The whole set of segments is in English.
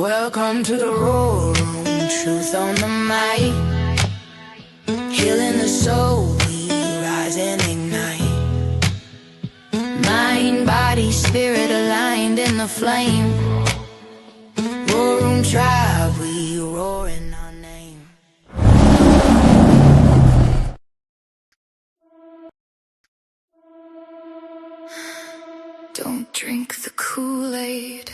Welcome to the Roar Room, truth on the mic. Healing the soul, we rise and ignite. Mind, body, spirit aligned in the flame. Roar Room tribe, we roar in our name. Don't drink the Kool-Aid.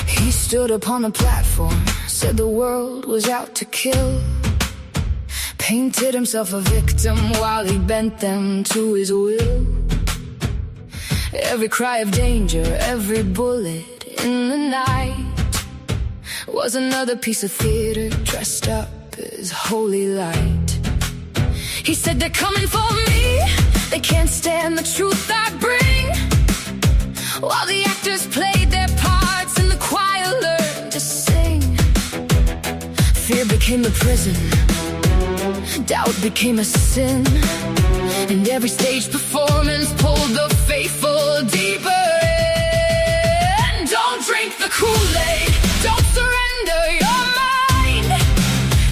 He stood upon the platform, said the world was out to kill. Painted himself a victim while he bent them to his will. Every cry of danger, every bullet in the night was another piece of theater dressed up as holy light. He said, they're coming for me, they can't stand the truth I bring. While the actors played their parts and the choir learned to sing. Fear became the prison, doubt became a sin, and every stage performance pulled the faithful deeper in. Don't drink the Kool-Aid, don't surrender your mind.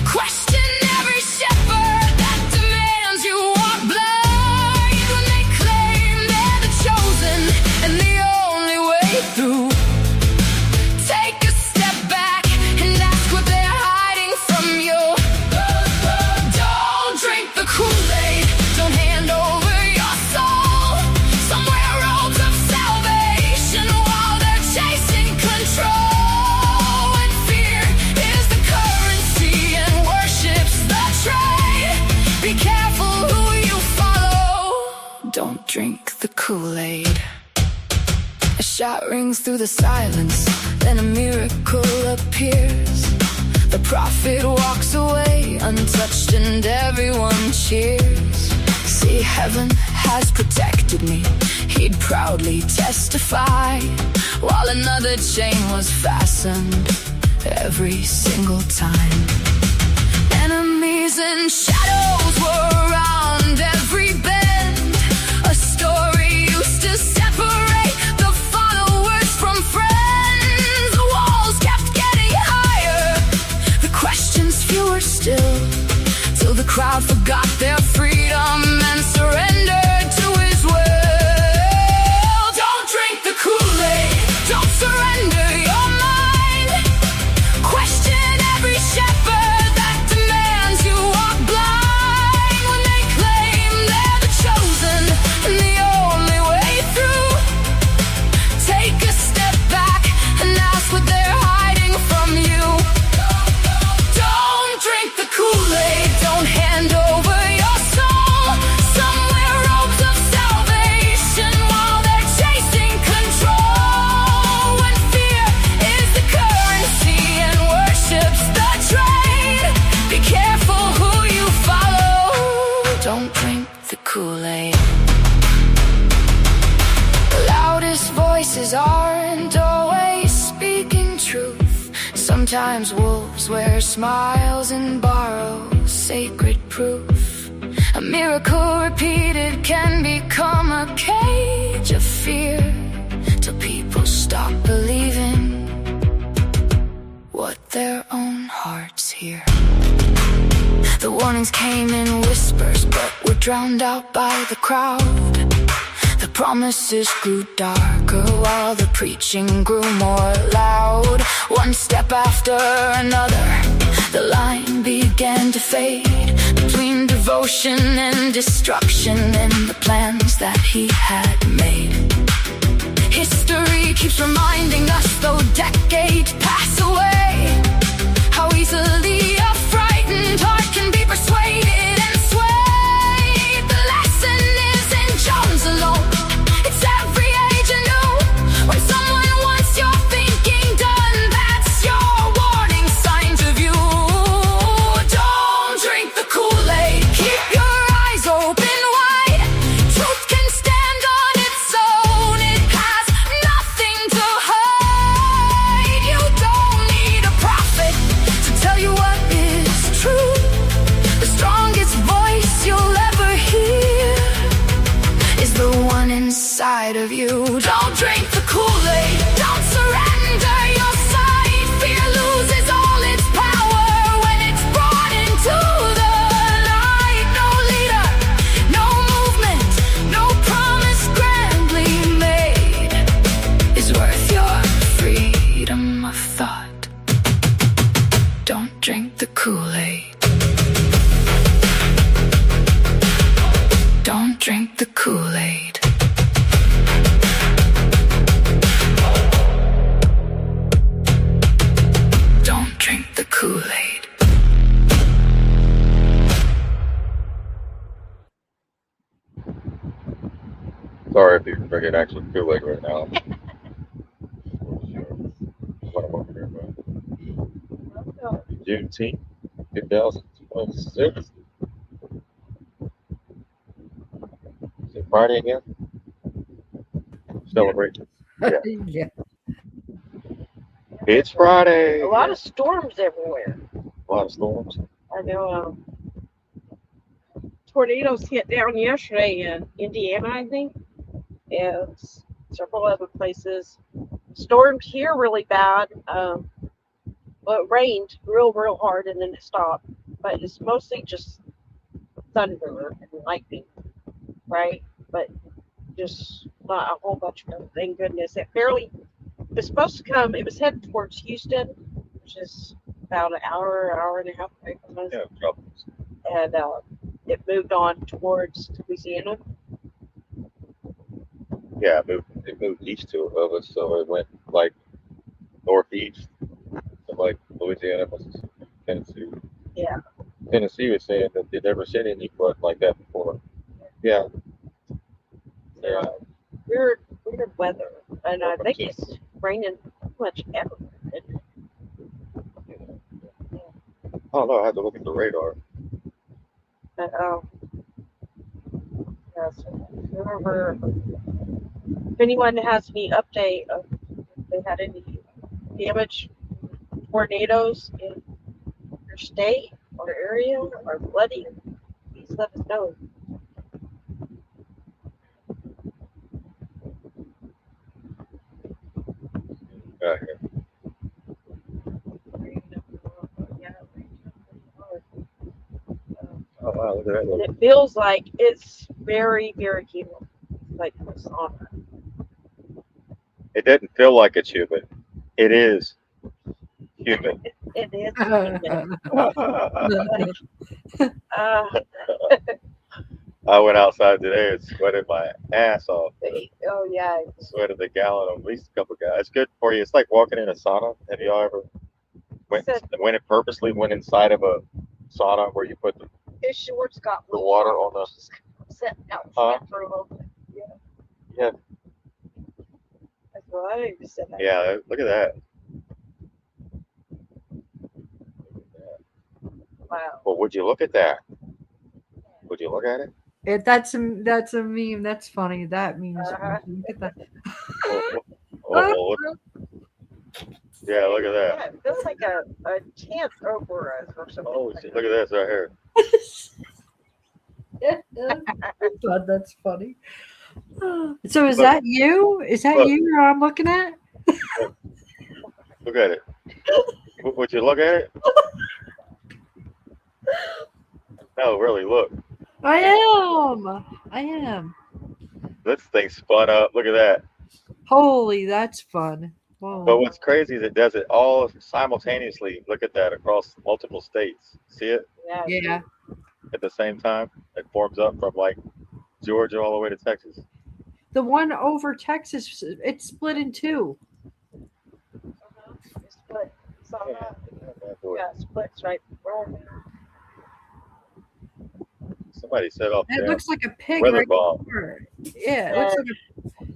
Question every shepherd that demands you walk blind. When they claim they're the chosen and the only way through, take a step back and ask what they're hiding from you. Don't drink the Kool-Aid, don't hand over your soul. Some wear robes of salvation while they're chasing control. And fear is the currency and worship's the trade. Be careful who you follow. Don't drink the Kool-Aid. A shot rings through the silence, then a miracle appears. The prophet walks away untouched and everyone cheers. See, heaven has protected me, he'd proudly testify, while another chain was fastened every single time. Enemies and shadows were around every bend. A story used to separate the followers from friends. The walls kept getting higher, the questions fewer still, till the crowd forgot their freedom and surrendered to his will. Don't drink the Kool-Aid, don't surrender your mind. Question every shepherd that demands you walk blind. When they claim they're the chosen and the only way through, take a step back and ask what they're hiding from you. Don't drink the Kool-Aid, don't hand over your soul. Some wear robes of salvation while they're chasing control. When fear is the currency and worship's the trade, be careful who you follow. Don't drink the Kool-Aid. The loudest voices aren't always speaking truth. Sometimes wolves wear smiles and borrow sacred proof. A miracle repeated can become a cage of fear, till people stop believing what their own hearts hear. The warnings came in whispers, but were drowned out by the crowd. The promises grew darker while the preaching grew more loud. One step after another, the line began to fade between devotion and destruction in the plans that he had made. History keeps reminding us, though decades pass away, how easily a frightened heart can be persuaded and swayed. The lesson isn't Jones alone, it's every age anew. When someone wants your thinking done, that's your warning sign to view. Don't drink the Kool-Aid, keep your eyes open wide. Truth can stand on its own, it has nothing to hide. You don't need a of you. Don't drink the Kool-Aid. Don't surrender your sight. Fear loses all its power when it's brought into the light. No leader, no movement, no promise grandly made is worth your freedom of thought. Don't drink the Kool-Aid. Don't drink the Kool-Aid. Don't drink the Kool-Aid. Sorry if you're drinking actual Kool-Aid right now. What I'm over here about. Juneteenth, 2026. Is it Friday again? Celebration. Yeah. Yeah. It's Friday. A lot of storms everywhere. A lot of storms. I know tornadoes hit down yesterday in Indiana, I think, and several other places. Storms here really bad. Well, it rained real hard and then it stopped. But it's mostly just thunder and lightning, right? But just not a whole bunch of them. Thank goodness. It was supposed to come. It was headed towards Houston, which is about an hour and a half away from us. Yeah, trouble. And it moved on towards Louisiana. Yeah, it moved east to of us, so it went like northeast, to like Louisiana, Mississippi, Tennessee. Yeah. Tennessee was saying that they'd never seen any flood like that before. Yeah. Yeah. Weird weather, and I think it's raining pretty much everywhere. Oh no, I had to look at the radar. But yeah, so whoever, if anyone has any update of if they had any damage, tornadoes in your state or area or flooding, please let us know. Out here. Oh wow, look at that. And it feels like it's very humid, like the sauna. It doesn't feel like it's humid. It is humid. It is humid. I went outside today and sweated my ass off. Oh yeah. Sweated a gallon of at least a couple gallons. It's good for you. It's like walking in a sauna. Have y'all ever went purposely went inside of a sauna where you put the His shorts got the water on the set out for a little bit. yeah That's what I just said. yeah look at that. Wow. Well, would you look at that? Would you look at it? That's a meme. That's funny. That means look at that. Oh, look. Yeah, look at that. Yeah, it feels like a tent over us or something. Oh, like look at this right here. God, that's funny. So is that you? Is that you I'm looking at? Look at it. Would you look at it? No, really, look. I am. This thing spun up. Look at that. Holy, that's fun. Whoa. But what's crazy is it does it all simultaneously. Look at that across multiple states. See it? Yeah. At the same time. It forms up from like Georgia all the way to Texas. The one over Texas, it's split in two. It's split. Splits right. Somebody set off It looks like a pig weather right bomb. there. Yeah, it looks like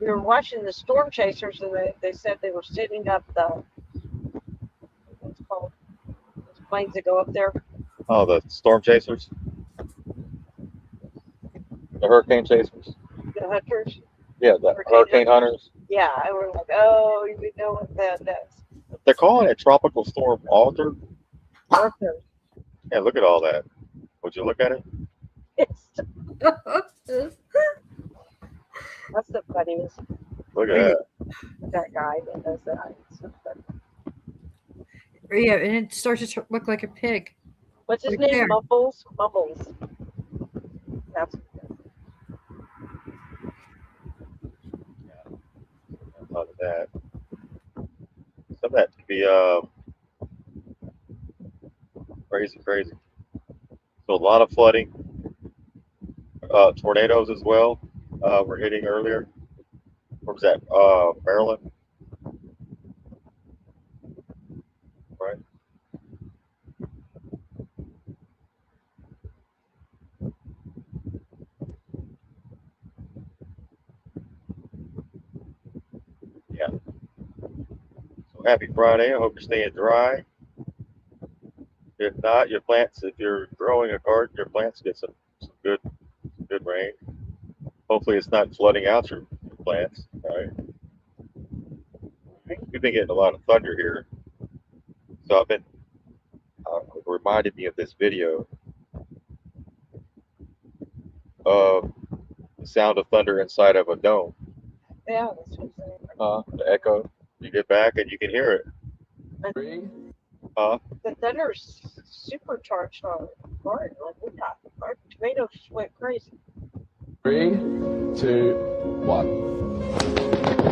We were watching the storm chasers, and they said they were setting up the what's it called those planes that go up there. Oh, the storm chasers? The hurricane chasers? The hunters. Yeah, the hurricane hunters. Yeah, and we're like, oh, we know what that does. They're calling it Tropical Storm Arthur. Arthur. Yeah, look at all that. Would you look at it? It's That's the funniest. Look at that. That guy that does that. Yeah, and it starts to look like a pig. What's his Right name? there. Bubbles. Bubbles. That's I thought of that. Some of that could be crazy. So a lot of flooding, tornadoes as well. We're hitting earlier. Where was that? Maryland, right? Yeah. So happy Friday. I hope you're staying dry. If not, your plants, if you're growing a garden, your plants get some good rain. Hopefully it's not flooding out your plants, right? We've been getting a lot of thunder here. So I've been, it reminded me of this video of the sound of thunder inside of a dome. yeah. That's what I'm saying. The echo. You get back and you can hear it. The thunder's supercharged on garden. Like we got our tomatoes went crazy. 3, 2, 1.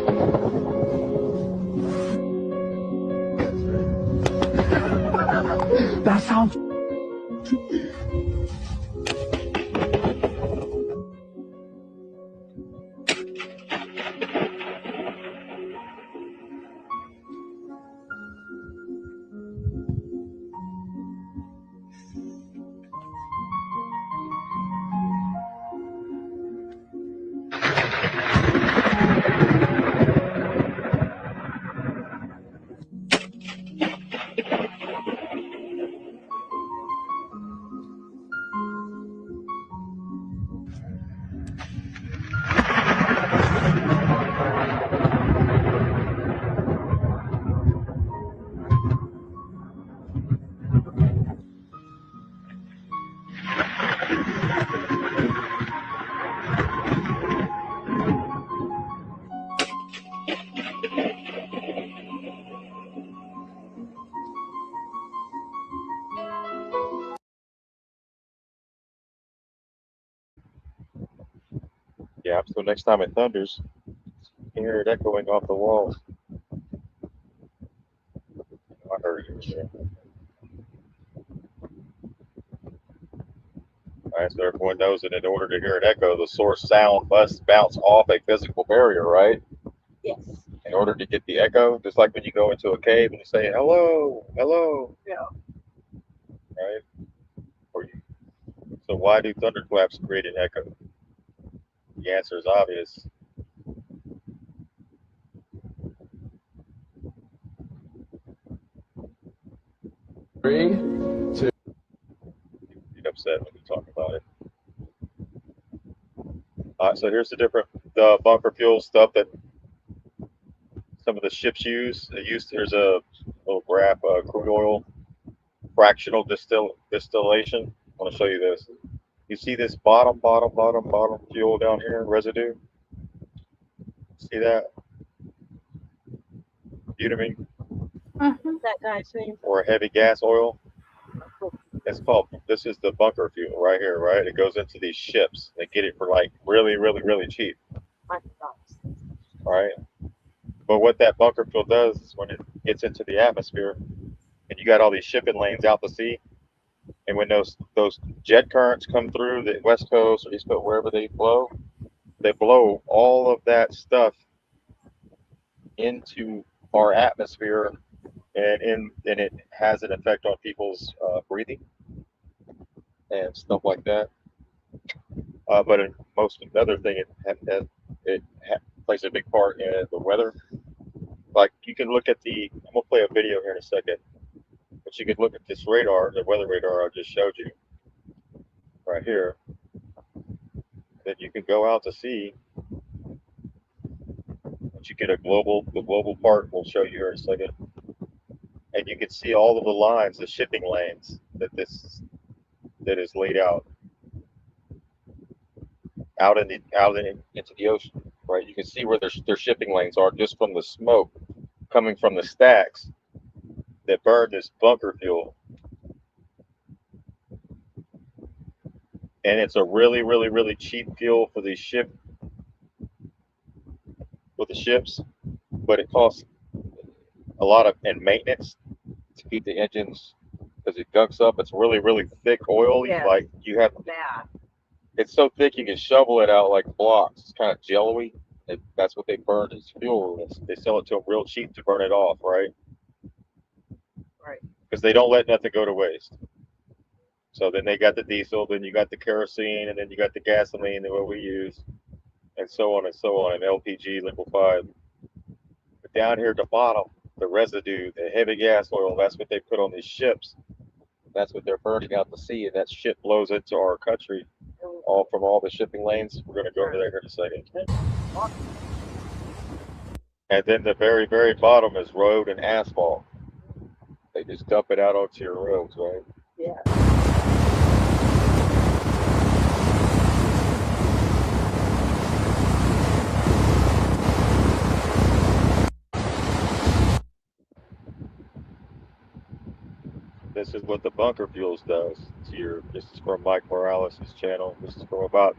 That sounds. Yeah, so next time it thunders, you can hear it echoing off the walls. I heard it. Yeah. All right, so everyone knows that in order to hear an echo, the source sound must bounce off a physical barrier, right? Yes. In order to get the echo, just like when you go into a cave and you say hello, hello, Yeah. right? Or you, so why do thunderclaps create an echo? The answer is obvious. Three, Get upset when you talk about it. All right, so here's the bunker fuel stuff that some of the ships use. There's a little graph, crude oil fractional distillation. I want to show you this. You see this bottom fuel down here, residue? See that? Butane That guy's name. or heavy gas oil? This is the bunker fuel right here, right? It goes into these ships. They get it for like really cheap, I forgot. right? But what that bunker fuel does is when it gets into the atmosphere and you got all these shipping lanes out to sea, and when those jet currents come through the west coast or east coast, wherever they blow all of that stuff into our atmosphere, and it has an effect on people's breathing and stuff like that. But in most another thing, it plays a big part in the weather. Like you can look at I'm gonna play a video here in a second, but you can look at this radar, the weather radar I just showed you, right here. Then you can go out to sea. Once you get the global part, we'll show you here in a second, and you can see all of the lines, the shipping lanes that is laid out into the ocean, right? You can see where their shipping lanes are just from the smoke coming from the stacks that burn this bunker fuel. And it's a really, really, really cheap fuel for the ships, but it costs a lot of in maintenance to keep the engines because it gunks up. It's really, really thick oil. Yeah. Like you have, Bad. it's so thick you can shovel it out like blocks. It's kind of jello-y. That's what they burn as fuel. They sell it to them real cheap to burn it off, right? Right. Because they don't let nothing go to waste. So then they got the diesel, then you got the kerosene, and then you got the gasoline, that what we use, and so on and so on, and LPG, liquefied. But down here at the bottom, the residue, the heavy gas oil, that's what they put on these ships. That's what they're burning out to sea, and that shit blows into our country, all from all the shipping lanes. We're going to go over there here in a second. And then the very, very bottom is road and asphalt. They just dump it out onto your roads, right? Yeah. This is what the bunker fuels does to your. This is from Mike Morales' channel. This is from about.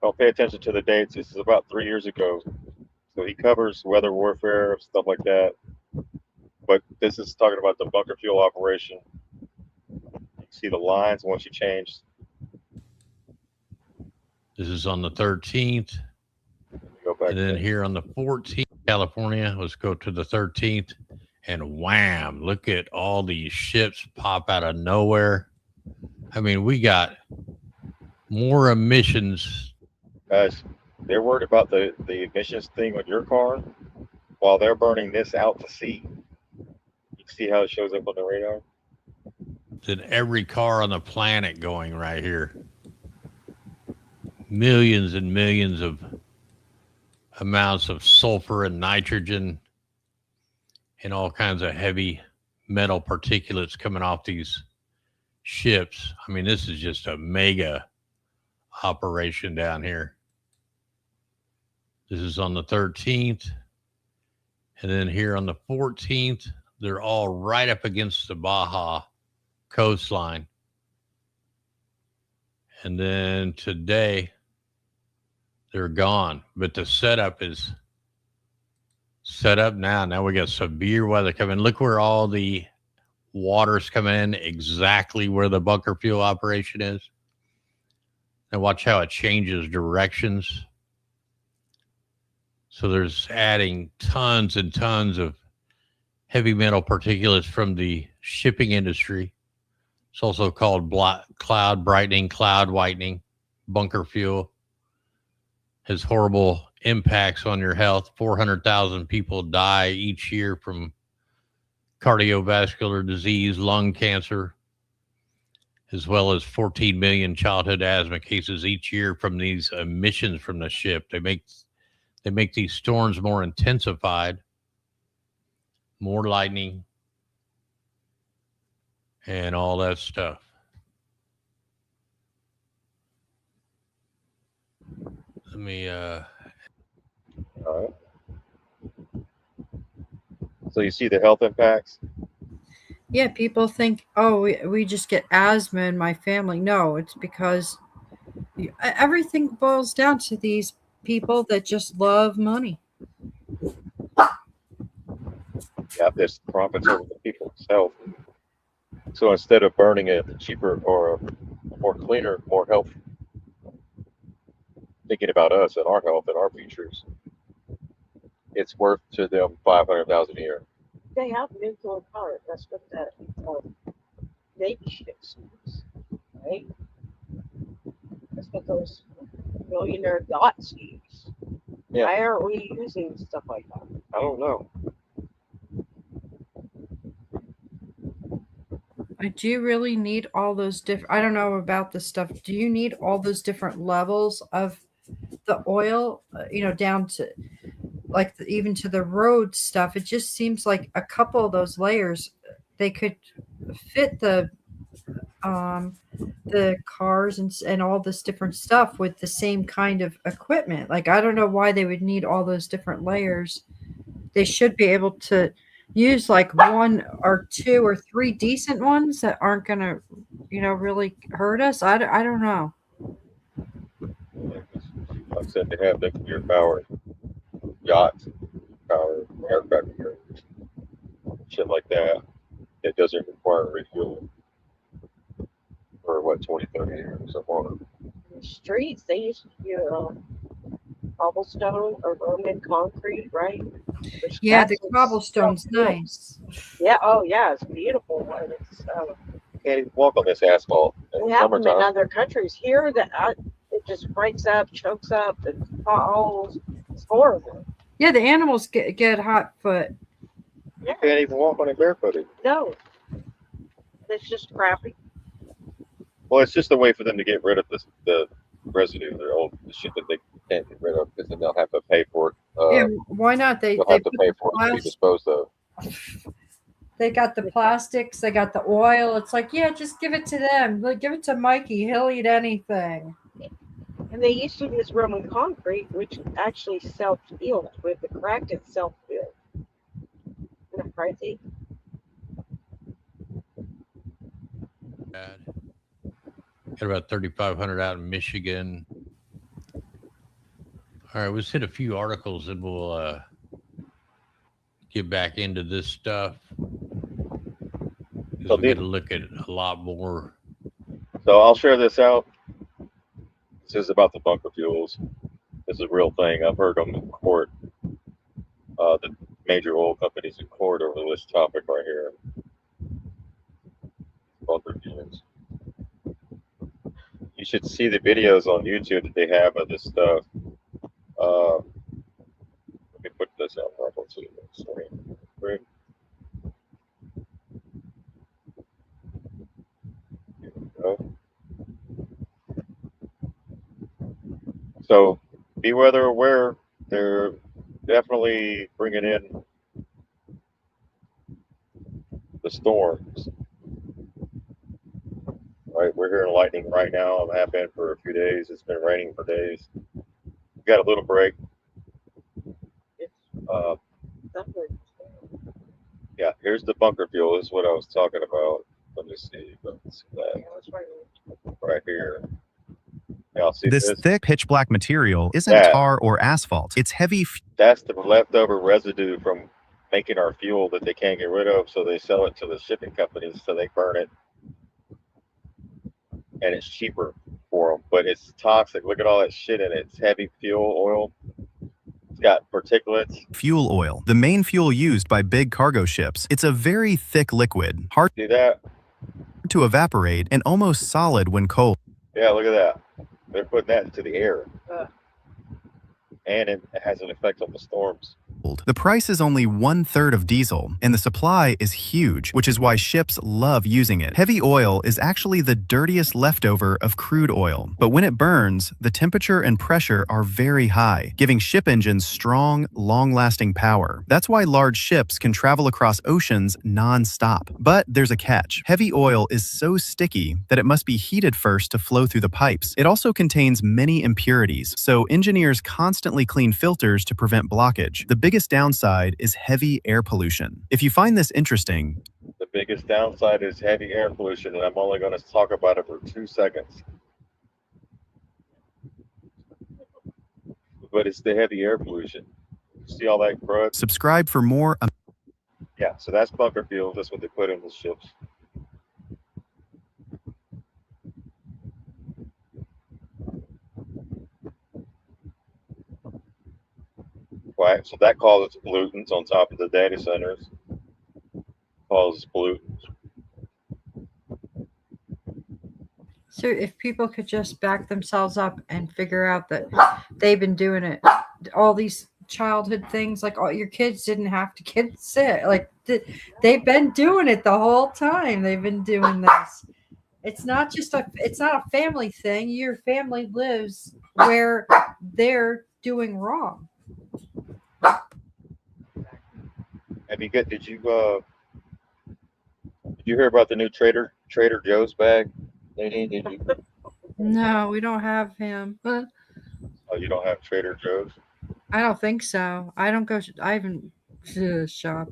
Don't pay attention to the dates. This is about 3 years ago. So he covers weather warfare, stuff like that. But this is talking about the bunker fuel operation. You see the lines once you change. This is on the 13th. Go back And then to- here on the 14th, California, let's go to the 13th. And wham, look at all these ships pop out of nowhere. I mean, we got more emissions. Guys, they're worried about the emissions thing on your car while they're burning this out to sea. You see how it shows up on the radar? Than every car on the planet going right here. Millions and millions of amounts of sulfur and nitrogen and all kinds of heavy metal particulates coming off these ships. I mean, this is just a mega operation down here. This is on the 13th. And then here on the 14th, they're all right up against the Baja coastline. And then today, they're gone. But the setup is set up now. Now we got severe weather coming. Look where all the water's coming in, exactly where the bunker fuel operation is. And watch how it changes directions. So there's adding tons and tons of heavy metal particulates from the shipping industry. It's also called cloud brightening, cloud whitening, bunker fuel. Has horrible impacts on your health. 400,000 people die each year from cardiovascular disease, lung cancer, as well as 14 million childhood asthma cases each year from these emissions from the ship. They make these storms more intensified, more lightning, and all that stuff. Let me All right. So you see the health impacts? Yeah, people think, oh, we just get asthma in my family. No, it's because everything boils down to these people that just love money. Yeah, there's profits over the people's health. So instead of burning a cheaper or a more cleaner, more health, thinking about us and our health and our futures, it's worth to them $500,000 a year. They have nuclear power. That's what that Navy ships use, right? That's what those millionaire yachts use. Yeah. Why aren't we using stuff like that? I don't know. Do you really need all those different? I don't know about this stuff. Do you need all those different levels of the oil? Down to like even to the road stuff. It just seems like a couple of those layers, they could fit the the cars and all this different stuff with the same kind of equipment. Like, I don't know why they would need all those different layers. They should be able to use like one or two or three decent ones that aren't going to, really hurt us. I don't know. Like I said, they have nuclear powered yachts, powered aircraft carriers, shit like that. It doesn't require refueling for what 20, 30 years or more. The streets, they used to use cobblestone or Roman concrete, right? Which Yeah, the that's cobblestone's self-built. nice. Yeah, oh yeah, it's beautiful. And it's, Can't even walk on this asphalt in they the have them in summertime. other countries. Here, it just breaks up, chokes up, and potholes. It's horrible. Yeah, the animals get hot foot. You can't even walk on it barefooted. No, it's just crappy. Well, it's just a way for them to get rid of the residue, the shit that they can't get rid of, because then they'll have to pay for it. Yeah, why not? They They'll have to put pay the for it to be plastic. disposed of. They got the plastics, they got the oil. It's like, yeah, just give it to them. Like, give it to mikey, he'll eat anything. And they used to use Roman concrete, which actually self-healed. With the cracked, it self-healed. Isn't that crazy? Bad. Got about 3,500 out in Michigan. All right, let's hit a few articles and we'll get back into this stuff. So We got to look at a lot more. So I'll share this out. This is about the bunker fuels. This is a real thing. I've heard them in court. The major oil companies in court over this topic right here. Bunker fuels. You should see the videos on YouTube that they have of this stuff. Let me put this out right on the screen. Right. Here we go. So be weather aware. They're definitely bringing in the storms. Right, we're hearing lightning right now. It have been for a few days. It's been raining for days. We got a little break. It's Uh, suffering. yeah, here's the bunker fuel. This is what I was talking about. Let me see. Let's see that Yeah, that's right. right here. Y'all see This this? thick pitch black material isn't That. tar or asphalt. It's heavy That's the leftover residue from making our fuel that they can't get rid of. So they sell it to the shipping companies so they burn it. And it's cheaper for them, but it's toxic. Look at all that shit in it. It's heavy fuel oil. It's got particulates. fuel oil, the main fuel used by big cargo ships. It's a very thick liquid, hard See that? to evaporate and almost solid when cold. Yeah, look at that. They're putting that into the air. Uh. And it has an effect on the storms. The price is only 1/3 of diesel, and the supply is huge, which is why ships love using it. Heavy oil is actually the dirtiest leftover of crude oil, but when it burns, the temperature and pressure are very high, giving ship engines strong, long-lasting power. That's why large ships can travel across oceans non-stop. But there's a catch. Heavy oil is so sticky that it must be heated first to flow through the pipes. It also contains many impurities, so engineers constantly clean filters to prevent blockage. The biggest downside is heavy air pollution. If you find this interesting, The biggest downside is heavy air pollution, and I'm only going to talk about it for 2 seconds. But it's the heavy air pollution. See all that crud? subscribe for more. Yeah, so that's bunker fuel. That's what they put in the ships. Right, so that causes pollutants on top of the data centers. Causes pollutants. So if people could just back themselves up and figure out that they've been doing it, all these childhood things, like all your kids didn't have to get sick. Like they've been doing it the whole time. They've been doing this. It's not a family thing. Your family lives where they're doing wrong. Did you hear about the new Trader Joe's bag? Nadine, did you? No, we don't have him. Oh, you don't have Trader Joe's? I don't think so. I don't go. I haven't shop.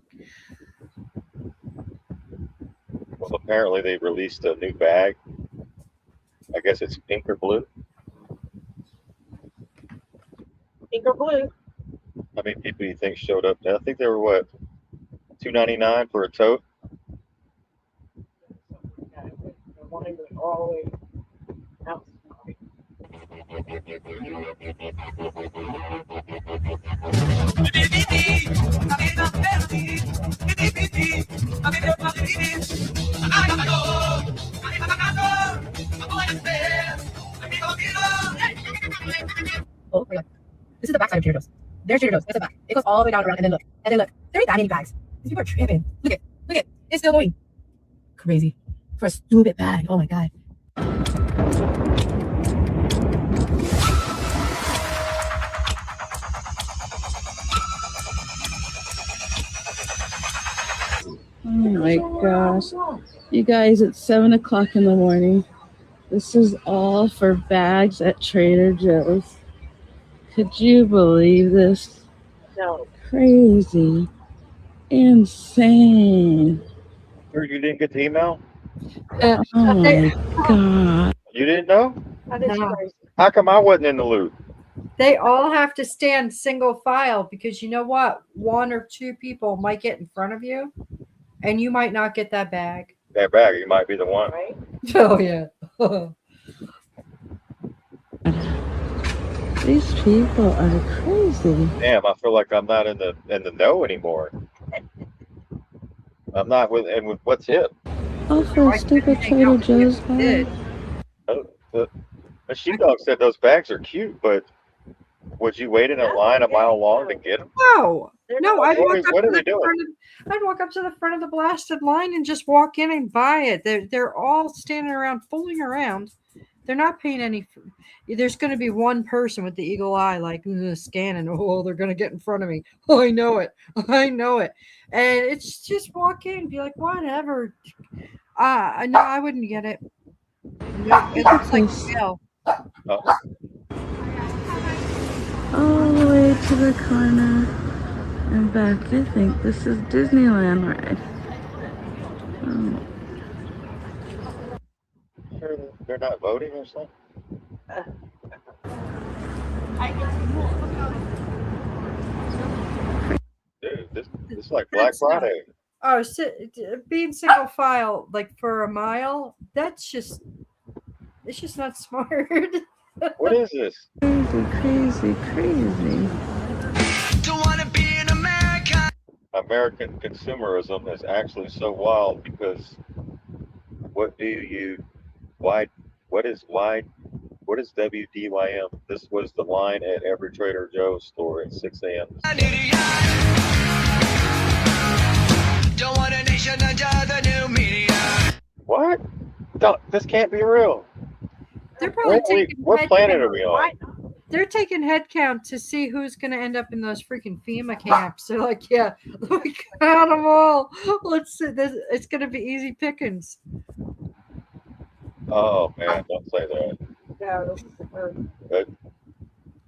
Well, apparently they released a new bag. I guess it's pink or blue. Pink or blue. How many people do you think showed up? I think they were what, $2.99 for a tote. The line went all the way outside. Oh, we're like, this is the backside of Trader Joe's. There's Trader Joe's. That's the back. It goes all the way down around, and then look. And then look. There ain't that many bags. These people are tripping. Look at. It's still going. Crazy. For a stupid bag. Oh my god. Oh my gosh. You guys, it's 7 o'clock in the morning. This is all for bags at Trader Joe's. Could you believe this? No. Crazy. Insane. Or you didn't get the email? Oh my god. You didn't know? That is No. crazy. How come I wasn't in the loop? They all have to stand single file because you know what? One or two people might get in front of you, and you might not get that bag. That bag, you might be the one. Right? Oh yeah. These people are crazy. Damn, I feel like I'm not in the know anymore. I'm not with what's hip. All for a stupid Trader Joe's bag. The sheepdog said those bags are cute, but would you wait in a line a mile long to get them? No, no. I'd What walk are- up what to are we the doing? front of, I'd walk up to the front of the blasted line and just walk in and buy it. They're all standing around, fooling around. They're not paying any. There's going to be one person with the eagle eye, like scanning. Oh, they're going to get in front of me. Oh, I know it. I know it. And it's just walk in, be like, whatever. No, I wouldn't get it. No, it looks like jail. Oh, All the way to the corner and back. I think this is Disneyland ride. Oh. sure they're not voting or something? Dude, this is like Black Friday. Oh, being single file like for a mile, it's just not smart. What is this? Crazy. Don't wanna be an American. American consumerism is actually so wild because what is WDYM? This was the line at every Trader Joe's store at 6 a.m. An idiot. Don't want a nation under the new media. What? This can't be real. They're probably What taking what head planet count. are we on? Why? They're taking head count to see who's going to end up in those freaking FEMA camps. They're like, yeah, we count them all. Let's see. It's going to be easy pickings. Oh man, don't say that. No.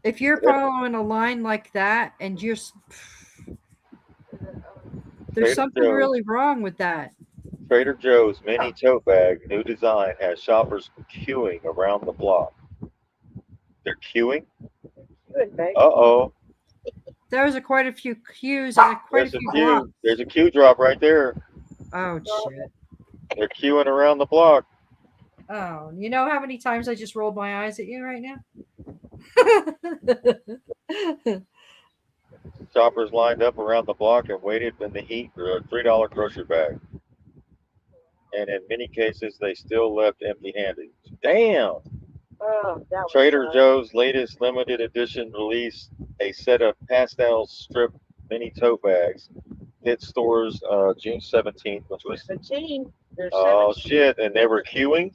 If you're following a line like that and there's Trader something Joe's. really wrong with that. Trader Joe's mini tote bag, new design, has shoppers queuing around the block. They're queuing? Good, babe. Uh-oh. There's quite a few queues and quite a There's a few queue. blocks. There's a queue drop right there. Oh, shit. They're queuing around the block. Oh, you know how many times I just rolled my eyes at you right now? Shoppers lined up around the block and waited in the heat for a $3 grocery bag. And in many cases, they still left empty-handed. Damn! Oh, that was Trader sad. Joe's latest limited edition release, a set of pastel strip mini tote bags, hit stores June 17th, which was 17. There's oh 17. shit! And they were queuing.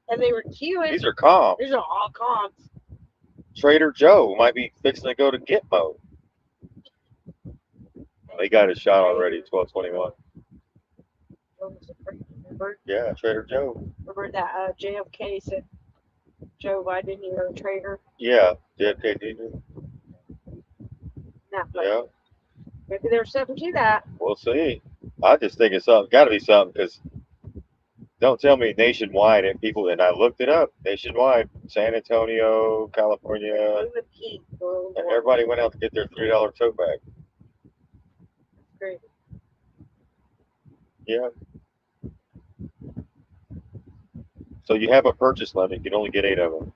And they were queuing. These are comps. These are all comps. Trader Joe might be fixing to go to get mode. He got his shot already. 12:21. Remember, Yeah, Trader Joe. remember that JFK said, Joe, why didn't you go to Trader? Yeah, JFK Jr. Nah, but Yeah, maybe there's something to that. we'll see. I just think it's something. Got to be something because don't tell me nationwide and people. And I looked it up nationwide. San Antonio, California. Blue and pink. And everybody went out to get their $3 tote bag. Great. Yeah. So you have a purchase limit. You can only get 8 of them.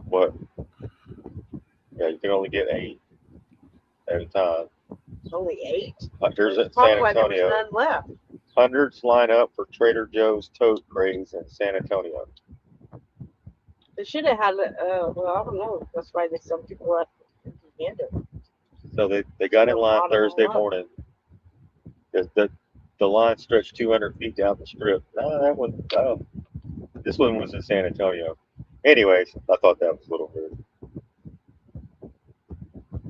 What? Yeah, you can only get 8 at a time. Only 8. Here's at Probably San why there was Antonio. none left. Hundreds line up for Trader Joe's tote craze in San Antonio. They should have had it. Well, I don't know. That's why some people left empty-handed. So they got in So line bottom Thursday up. morning. The line stretched 200 feet down the strip. No, that one. Oh, this one was in San Antonio. Anyways, I thought that was a little weird.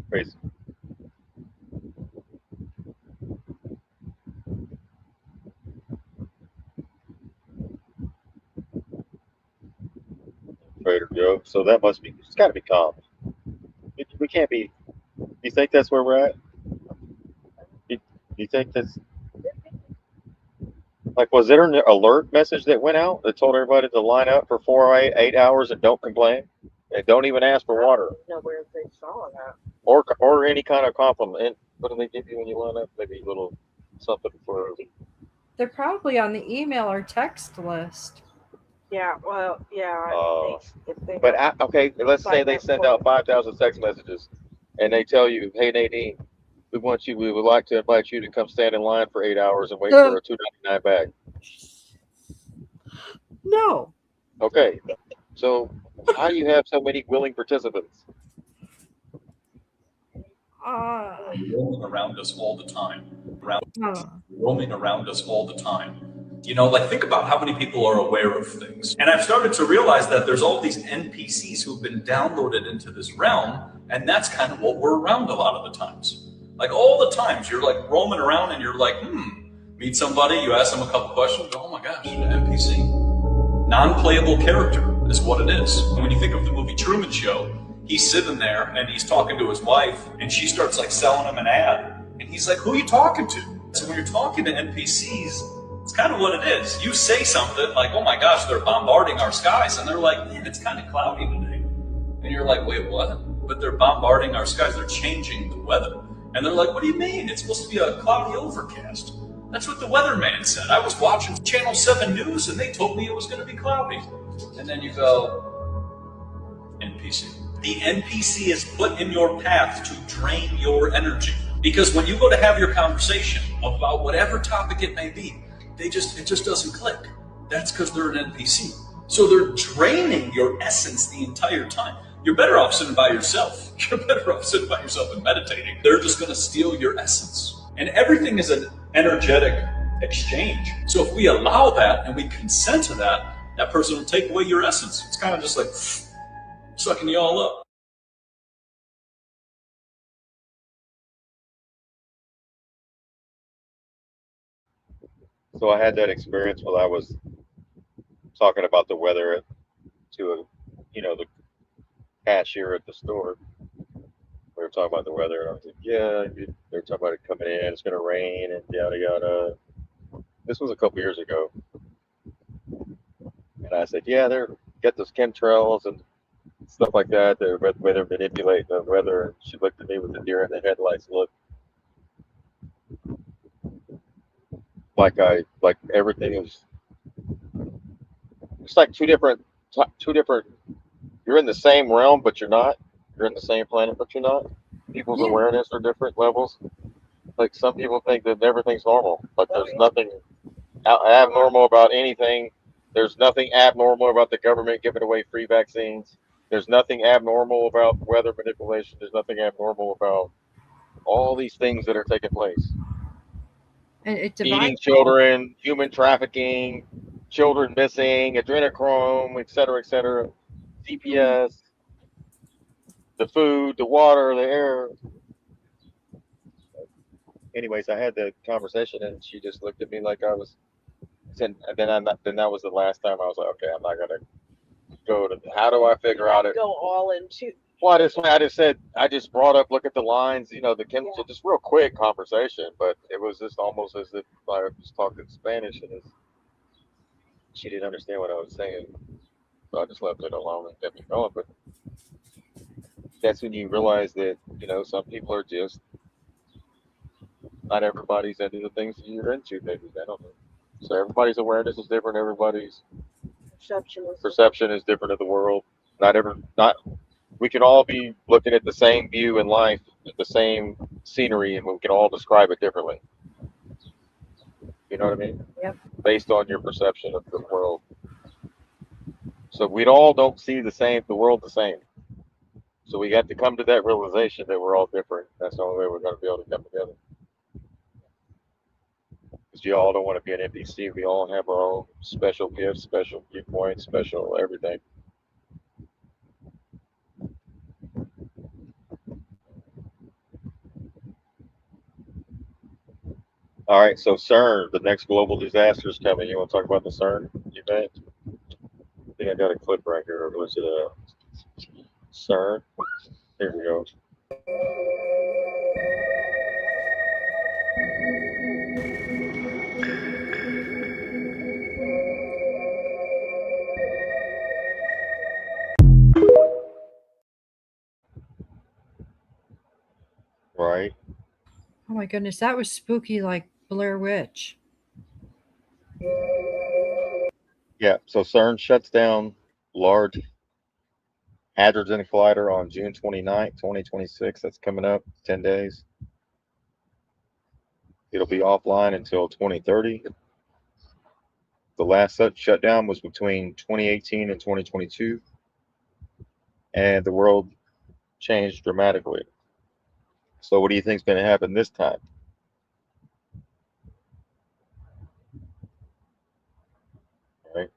Crazy. Trader Joe. So that must be. It's got to be calm. We can't be. You think that's where we're at? You think that's like, was there an alert message that went out that told everybody to line up for 8 hours and don't complain and don't even ask for water Nowhere they saw that. or any kind of compliment? What do they give you when you line up? Maybe a little something for. They're probably on the email or text list. Yeah, well, yeah. If they But okay, let's say they send out 5,000 text messages and they tell you, "Hey Nadine, we would like to invite you to come stand in line for 8 hours and wait for a $2.99 bag." No. Okay, so how do you have so many willing participants? Roaming around us all the time. Uh, Roaming around us all the time. You know, like think about how many people are aware of things. And I've started to realize that there's all these NPCs who've been downloaded into this realm, and that's kind of what we're around a lot of the times. Like all the times you're like roaming around and you're like, meet somebody, you ask them a couple questions, oh my gosh, an NPC. Non-playable character is what it is. And when you think of the movie Truman Show, he's sitting there and he's talking to his wife and she starts like selling him an ad. And he's like, who are you talking to? So when you're talking to NPCs, it's kind of what it is. You say something like, oh my gosh, they're bombarding our skies. And they're like, man, it's kind of cloudy today. And you're like, wait, what? But they're bombarding our skies. They're changing the weather. And they're like, what do you mean? It's supposed to be a cloudy overcast. That's what the weatherman said. I was watching Channel 7 News and they told me it was going to be cloudy. And then you go, NPC. The NPC is put in your path to drain your energy. Because when you go to have your conversation about whatever topic it may be, it just doesn't click. That's because they're an NPC. So they're draining your essence the entire time. You're better off sitting by yourself. You're better off sitting by yourself and meditating. They're just going to steal your essence. And everything is an energetic exchange. So if we allow that and we consent to that, that person will take away your essence. It's kind of just like sucking you all up. So I had that experience while I was talking about the weather to the cashier at the store. We were talking about the weather, and I was like, yeah, they're talking about it coming in, it's going to rain, and yada, yada. This was a couple years ago. And I said, yeah, they're get those chemtrails and stuff like that. They're manipulating the weather. And she looked at me with the deer in the headlights look. Like everything is, it's like two different, you're in the same realm, but you're not. You're in the same planet, but you're not. People's awareness are different levels. Like some people think that everything's normal, but there's nothing abnormal about anything. There's nothing abnormal about the government giving away free vaccines. There's nothing abnormal about weather manipulation. There's nothing abnormal about all these things that are taking place. and it Eating divides. children, human trafficking, children missing, adrenochrome, et cetera, CPS, the food, the water, the air. anyways, I had the conversation and she just looked at me like I was, and then that was the last time I was like, okay, I'm not gonna go to. How do I figure out it? Go all into. Well, I just said, I just brought up, look at the lines, the chemistry, just real quick conversation, but it was just almost as if I was talking Spanish and she didn't understand what I was saying. So I just left it alone and kept it going. But that's when you realize that, some people are just, not everybody's into the things that you're into, maybe. I don't know. So everybody's awareness is different. Everybody's perception is different of the world. Not we can all be looking at the same view in life, at the same scenery, and we can all describe it differently. You know what I mean? Yep. Based on your perception of the world. So we all don't see the world the same. So we got to come to that realization that we're all different. That's the only way we're going to be able to come together. Because you all don't want to be an NPC. We all have our own special gifts, special viewpoints, special everything. All right, so CERN, the next global disaster is coming. You want to talk about the CERN event? I think I got a clip right here. Or was it CERN? Here we go. Right. Oh my goodness, that was spooky like Blair Witch. Yeah, so CERN shuts down Large Hadron Collider on June 29th, 2026. That's coming up, 10 days. It'll be offline until 2030. The last such shutdown was between 2018 and 2022, and the world changed dramatically. So what do you think is going to happen this time? Right?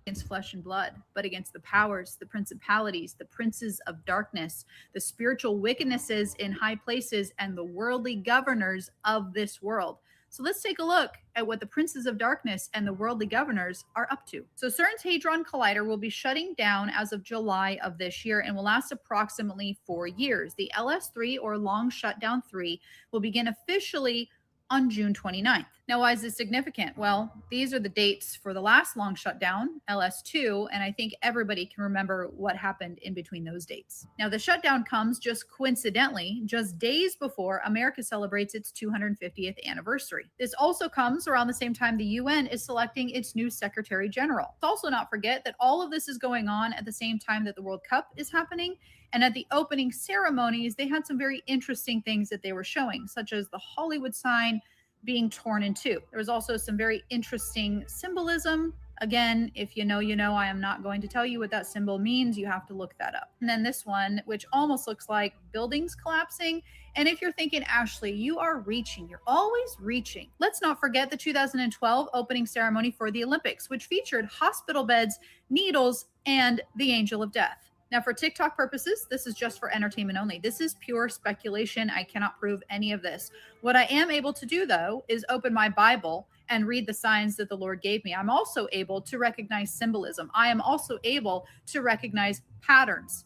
Against flesh and blood, but against the powers, the principalities, the princes of darkness, the spiritual wickednesses in high places, and the worldly governors of this world. So let's take a look at what the princes of darkness and the worldly governors are up to. So CERN's Hadron Collider will be shutting down as of July of this year and will last approximately 4 years. The LS3, or Long Shutdown 3, will begin officially on June 29th. Now, why is this significant? Well, these are the dates for the last long shutdown, LS2, and I think everybody can remember what happened in between those dates. Now, the shutdown comes just coincidentally, just days before America celebrates its 250th anniversary. This also comes around the same time the UN is selecting its new Secretary General. Let's also not forget that all of this is going on at the same time that the World Cup is happening. And at the opening ceremonies, they had some very interesting things that they were showing, such as the Hollywood sign being torn in two. There was also some very interesting symbolism. Again, if you know, you know. I am not going to tell you what that symbol means. You have to look that up. And then this one, which almost looks like buildings collapsing. And if you're thinking, Ashley, you are reaching. You're always reaching. Let's not forget the 2012 opening ceremony for the Olympics, which featured hospital beds, needles, and the Angel of Death. Now, for TikTok purposes, this is just for entertainment only. This is pure speculation. I cannot prove any of this. What I am able to do, though, is open my Bible and read the signs that the Lord gave me. I'm also able to recognize symbolism. I am also able to recognize patterns.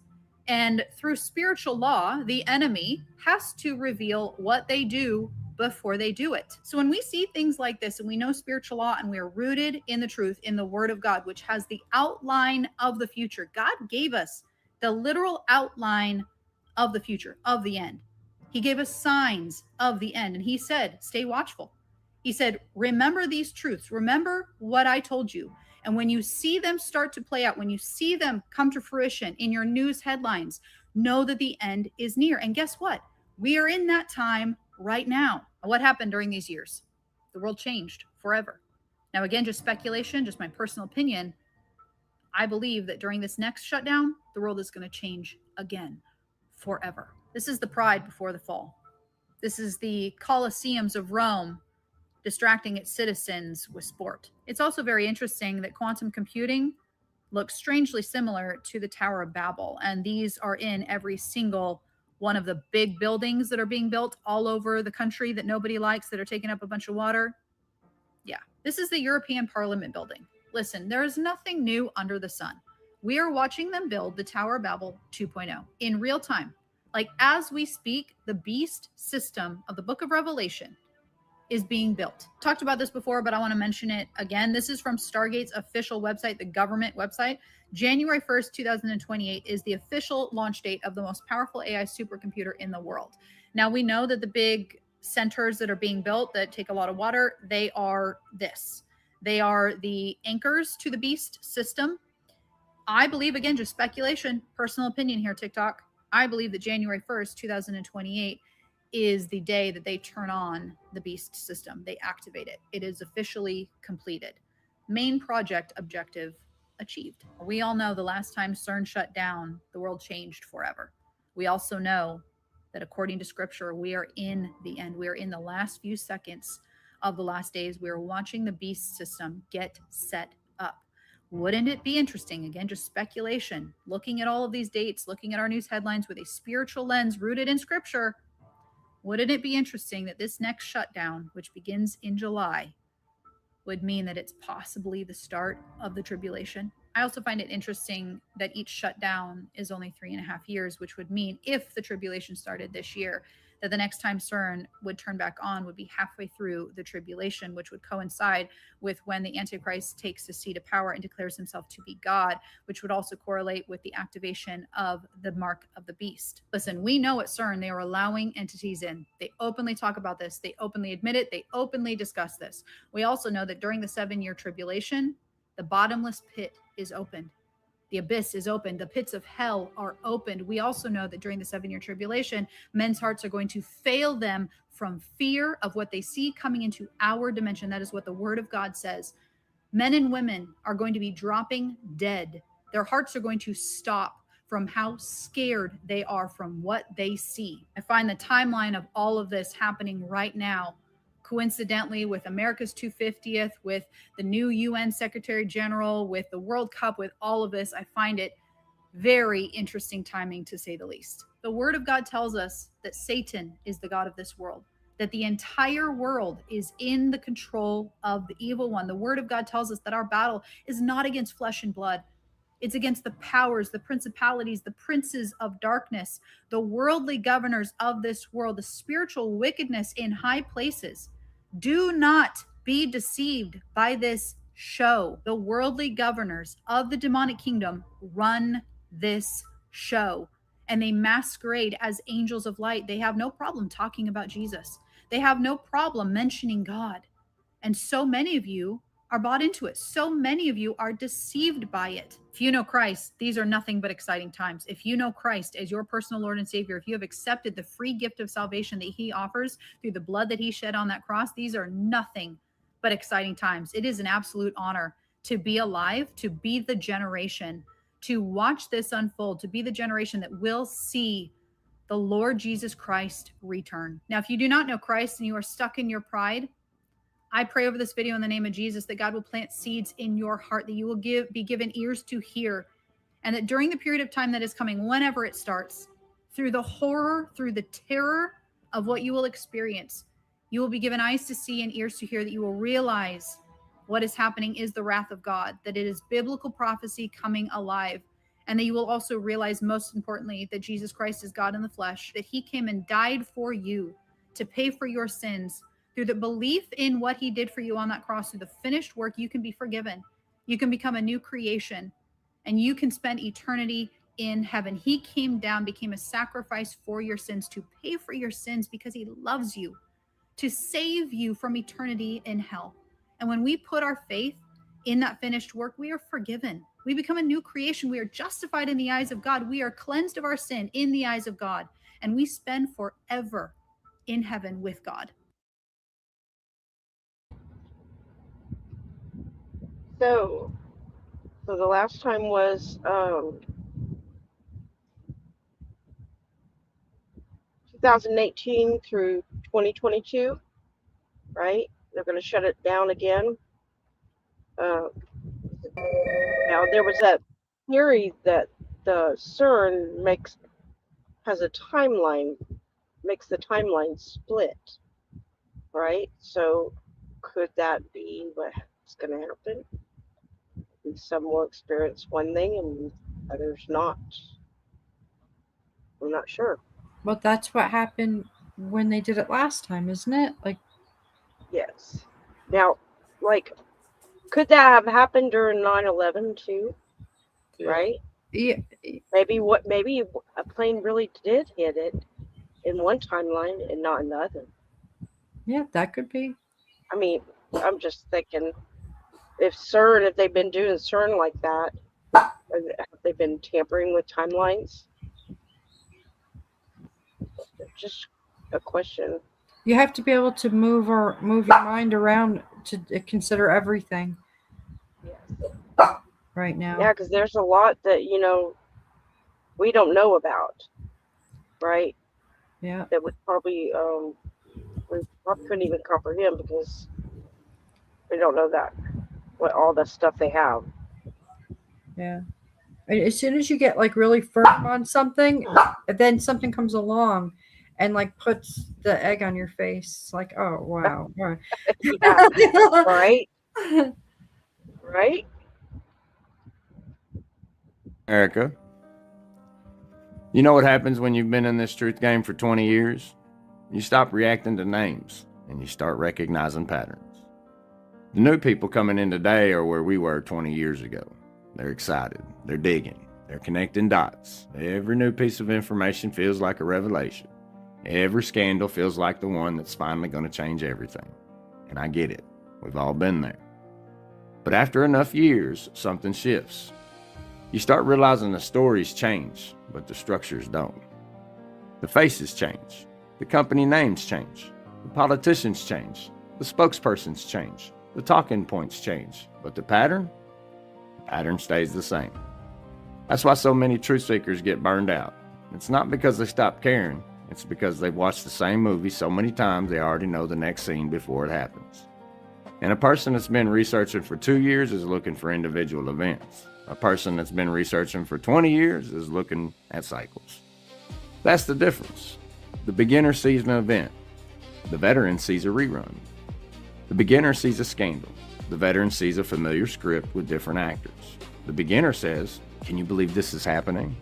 And through spiritual law, the enemy has to reveal what they do before they do it. So when we see things like this and we know spiritual law and we are rooted in the truth, in the Word of God, which has the outline of the future, God gave us the literal outline of the future, of the end. He gave us signs of the end, and he said, stay watchful. He said, remember these truths. Remember what I told you. And when you see them start to play out, when you see them come to fruition in your news headlines, know that the end is near. And guess what? We are in that time right now. What happened during these years? The world changed forever. Now, again, just speculation, just my personal opinion. I believe that during this next shutdown, the world is going to change again forever. This is the pride before the fall. This is the Colosseums of Rome distracting its citizens with sport. It's also very interesting that quantum computing looks strangely similar to the Tower of Babel, and these are in every single one of the big buildings that are being built all over the country that nobody likes, that are taking up a bunch of water. Yeah, this is the European Parliament building. Listen, there is nothing new under the sun. We are watching them build the Tower of Babel 2.0 in real time. Like as we speak, the beast system of the book of Revelation is being built. Talked about this before, but I want to mention it again. This is from Stargate's official website, the government website. January 1st, 2028 is the official launch date of the most powerful AI supercomputer in the world. Now, we know that the big centers that are being built that take a lot of water, they are this. They are the anchors to the beast system. I believe, again, just speculation, personal opinion here, TikTok. I believe that January 1st, 2028 is the day that they turn on the beast system. They activate it. It is officially completed. Main project objective achieved. We all know the last time CERN shut down, the world changed forever. We also know that according to scripture, we are in the end. We are in the last few seconds of the last days. We are watching the beast system get set up. Wouldn't it be interesting, again, just speculation, looking at all of these dates, looking at our news headlines with a spiritual lens rooted in scripture, wouldn't it be interesting that this next shutdown, which begins in July, would mean that it's possibly the start of the tribulation? I also find it interesting that each shutdown is only 3.5 years, which would mean if the tribulation started this year, that the next time CERN would turn back on would be halfway through the tribulation, which would coincide with when the Antichrist takes the seat of power and declares himself to be God, which would also correlate with the activation of the mark of the beast. Listen, we know at CERN they are allowing entities in. They openly talk about this. They openly admit it. They openly discuss this. We also know that during the 7-year tribulation, the bottomless pit is opened. The abyss is open. The pits of hell are opened. We also know that during the 7-year tribulation, men's hearts are going to fail them from fear of what they see coming into our dimension. That is what the word of God says. Men and women are going to be dropping dead. Their hearts are going to stop from how scared they are from what they see. I find the timeline of all of this happening right now, coincidentally with America's 250th, with the new UN Secretary General, with the World Cup, with all of this, I find it very interesting timing, to say the least. The Word of God tells us that Satan is the God of this world, that the entire world is in the control of the evil one. The Word of God tells us that our battle is not against flesh and blood. It's against the powers, the principalities, the princes of darkness, the worldly governors of this world, the spiritual wickedness in high places. Do not be deceived by this show. The worldly governors of the demonic kingdom run this show, and they masquerade as angels of light. They have no problem talking about Jesus. They have no problem mentioning God. And so many of you are bought into it. So many of you are deceived by it. If you know Christ, these are nothing but exciting times. If you know Christ as your personal Lord and Savior, if you have accepted the free gift of salvation that he offers through the blood that he shed on that cross, these are nothing but exciting times. It is an absolute honor to be alive, to be the generation, to watch this unfold, to be the generation that will see the Lord Jesus Christ return. Now, if you do not know Christ and you are stuck in your pride, I pray over this video in the name of Jesus that God will plant seeds in your heart, that you will be given ears to hear, and that during the period of time that is coming, whenever it starts, through the horror, through the terror of what you will experience, you will be given eyes to see and ears to hear, that you will realize what is happening is the wrath of God, that it is biblical prophecy coming alive, and that you will also realize, most importantly, that Jesus Christ is God in the flesh, that he came and died for you to pay for your sins. Through the belief in what he did for you on that cross, through the finished work, you can be forgiven. You can become a new creation, and you can spend eternity in heaven. He came down, became a sacrifice for your sins, to pay for your sins because he loves you, to save you from eternity in hell. And when we put our faith in that finished work, we are forgiven. We become a new creation. We are justified in the eyes of God. We are cleansed of our sin in the eyes of God, and we spend forever in heaven with God. So the last time was 2018 through 2022, right? They're going to shut it down again. Now, there was that theory that the CERN makes has a timeline, makes the timeline split, right? So could that be what's going to happen? Some will experience one thing and others not. I'm not sure. Well, that's what happened when they did it last time, isn't it? Like, Yes. Now, like, could that have happened during 9/11 too? Yeah. Right? yeah, Maybe a plane really did hit it in one timeline and not in the other. yeah, that could be. I mean, I'm just thinking if they've been doing CERN like that, have they been tampering with timelines? Just a question. You have to be able to move your mind around to consider everything Yes. right now. Yeah, because there's a lot that, we don't know about, right? Yeah. That we probably couldn't even comprehend because we don't know what all the stuff they have. Yeah. And as soon as you get like really firm on something, then something comes along and like puts the egg on your face. It's like, oh wow. Yeah. Right? Right? Erica, you know what happens when you've been in this truth game for 20 years? You stop reacting to names and you start recognizing patterns. The new people coming in today are where we were 20 years ago. They're excited. They're digging. They're connecting dots. Every new piece of information feels like a revelation. Every scandal feels like the one that's finally going to change everything. And I get it. We've all been there. But after enough years, something shifts. You start realizing the stories change, but the structures don't. The faces change. The company names change. The politicians change. The spokespersons change. The talking points change. But the pattern stays the same. That's why so many truth seekers get burned out. It's not because they stop caring. It's because they've watched the same movie so many times they already know the next scene before it happens. And a person that's been researching for 2 years is looking for individual events. A person that's been researching for 20 years is looking at cycles. That's the difference. The beginner sees an event. The veteran sees a rerun. The beginner sees a scandal. The veteran sees a familiar script with different actors. The beginner says, "Can you believe this is happening?"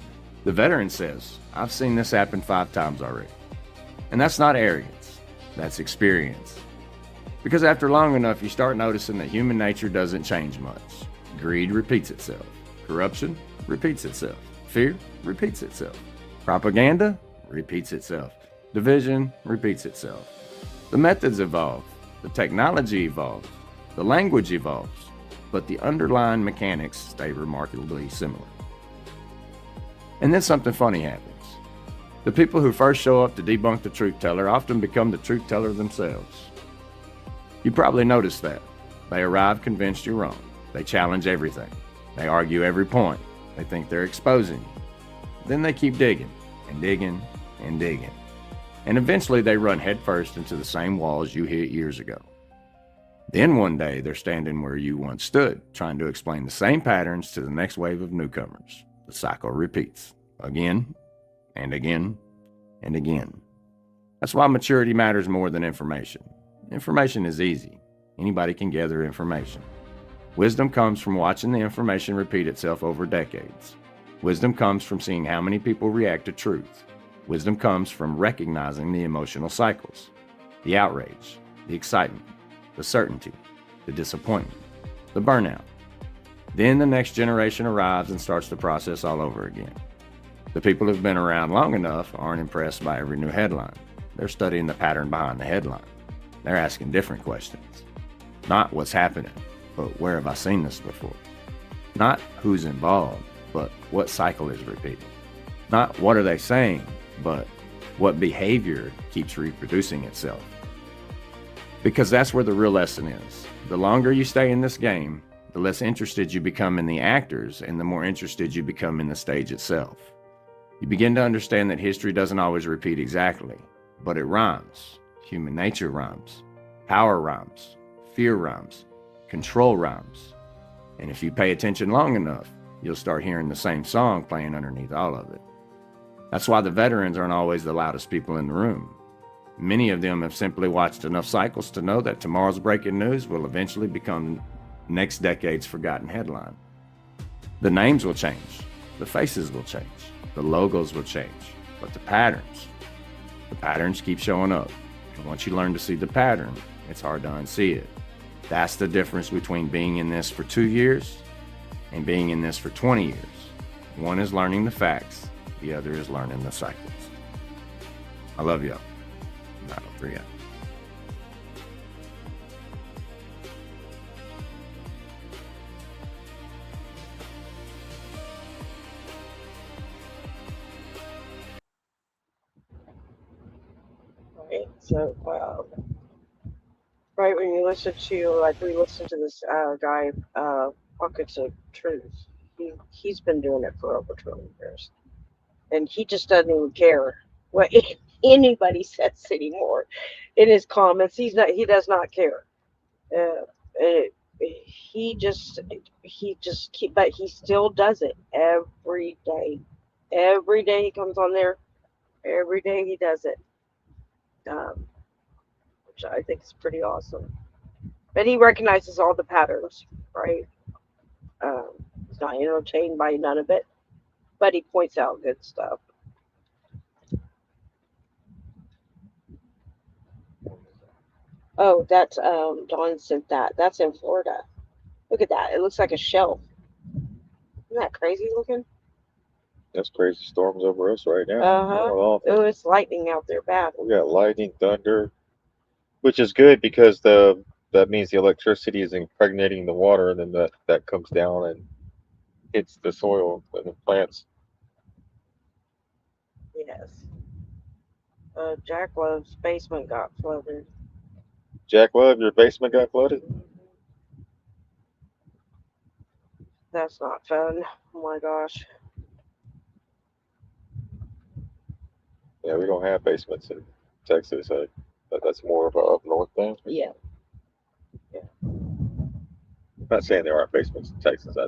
The veteran says, "I've seen this happen 5 times already." And that's not arrogance. That's experience. Because after long enough, you start noticing that human nature doesn't change much. Greed repeats itself. Corruption repeats itself. Fear repeats itself. Propaganda repeats itself. Division repeats itself. The methods evolve. The technology evolves. The language evolves. But the underlying mechanics stay remarkably similar. And then something funny happens. The people who first show up to debunk the truth teller often become the truth teller themselves. You probably noticed that. They arrive convinced you're wrong. They challenge everything. They argue every point. They think they're exposing you. Then they keep digging and digging and digging. And eventually they run headfirst into the same walls you hit years ago. Then one day they're standing where you once stood, trying to explain the same patterns to the next wave of newcomers. The cycle repeats again and again and again. That's why maturity matters more than information. Information is easy. Anybody can gather information. Wisdom comes from watching the information repeat itself over decades. Wisdom comes from seeing how many people react to truth. Wisdom comes from recognizing the emotional cycles, the outrage, the excitement, the certainty, the disappointment, the burnout. Then the next generation arrives and starts the process all over again. The people who've been around long enough aren't impressed by every new headline. They're studying the pattern behind the headline. They're asking different questions. Not what's happening, but where have I seen this before? Not who's involved, but what cycle is repeating. Not what are they saying, but what behavior keeps reproducing itself. Because that's where the real lesson is. The longer you stay in this game, the less interested you become in the actors and the more interested you become in the stage itself. You begin to understand that history doesn't always repeat exactly, but it rhymes. Human nature rhymes. Power rhymes. Fear rhymes. Control rhymes. And if you pay attention long enough, you'll start hearing the same song playing underneath all of it. That's why the veterans aren't always the loudest people in the room. Many of them have simply watched enough cycles to know that tomorrow's breaking news will eventually become next decade's forgotten headline. The names will change, the faces will change, the logos will change, but the patterns keep showing up. And once you learn to see the pattern, it's hard to unsee it. That's the difference between being in this for 2 years and being in this for 20 years. One is learning the facts, the other is learning the cycles. I love y'all. 903 out. Right. So, right when you listen to, like, we listened to this guy, Pockets of Truth. He's been doing it for over 20 years, and he just doesn't even care what anybody says anymore in his comments. He does not care. He just but he still does it every day. Every day he comes on there. Every day he does it, which I think is pretty awesome. But he recognizes all the patterns, right? He's not entertained by none of it, but he points out good stuff. Oh, that's Dawn sent that. That's in Florida. Look at that. It looks like a shelf. Isn't that crazy looking? That's crazy storms over us right now. Oh, it's lightning out there bad. We got lightning, thunder, which is good because that means the electricity is impregnating the water, and then that comes down and hits the soil and the plants. Yes. Jack Love's basement got flooded. Jack Love, your basement got flooded? That's not fun. Oh my gosh. Yeah, we don't have basements in Texas. That's more of a up north thing. Yeah. I'm not saying there aren't basements in Texas. I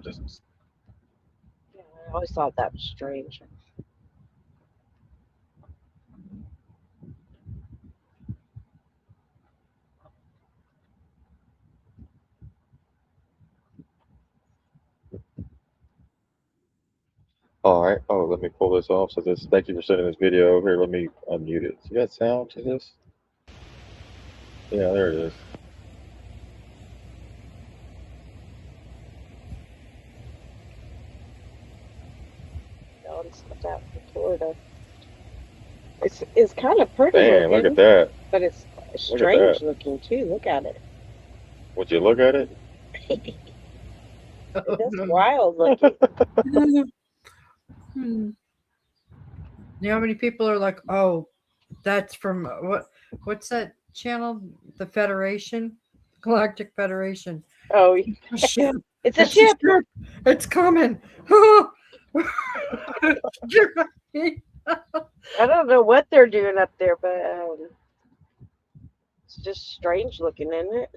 always thought that was strange. All right. Oh, let me pull this off. So thank you for sending this video over here. Let me unmute it. You got sound to this? Yeah, there it is. Out in Florida. It's kind of pretty. Damn, looking, look at that. But it's strange looking too. Look at it. Would you look at it? That's wild looking. You know how many people are like, oh, that's from what's that channel? The Federation? Galactic Federation. Oh, a ship. It's a ship. It's coming. I don't know what they're doing up there, but it's just strange looking, isn't it?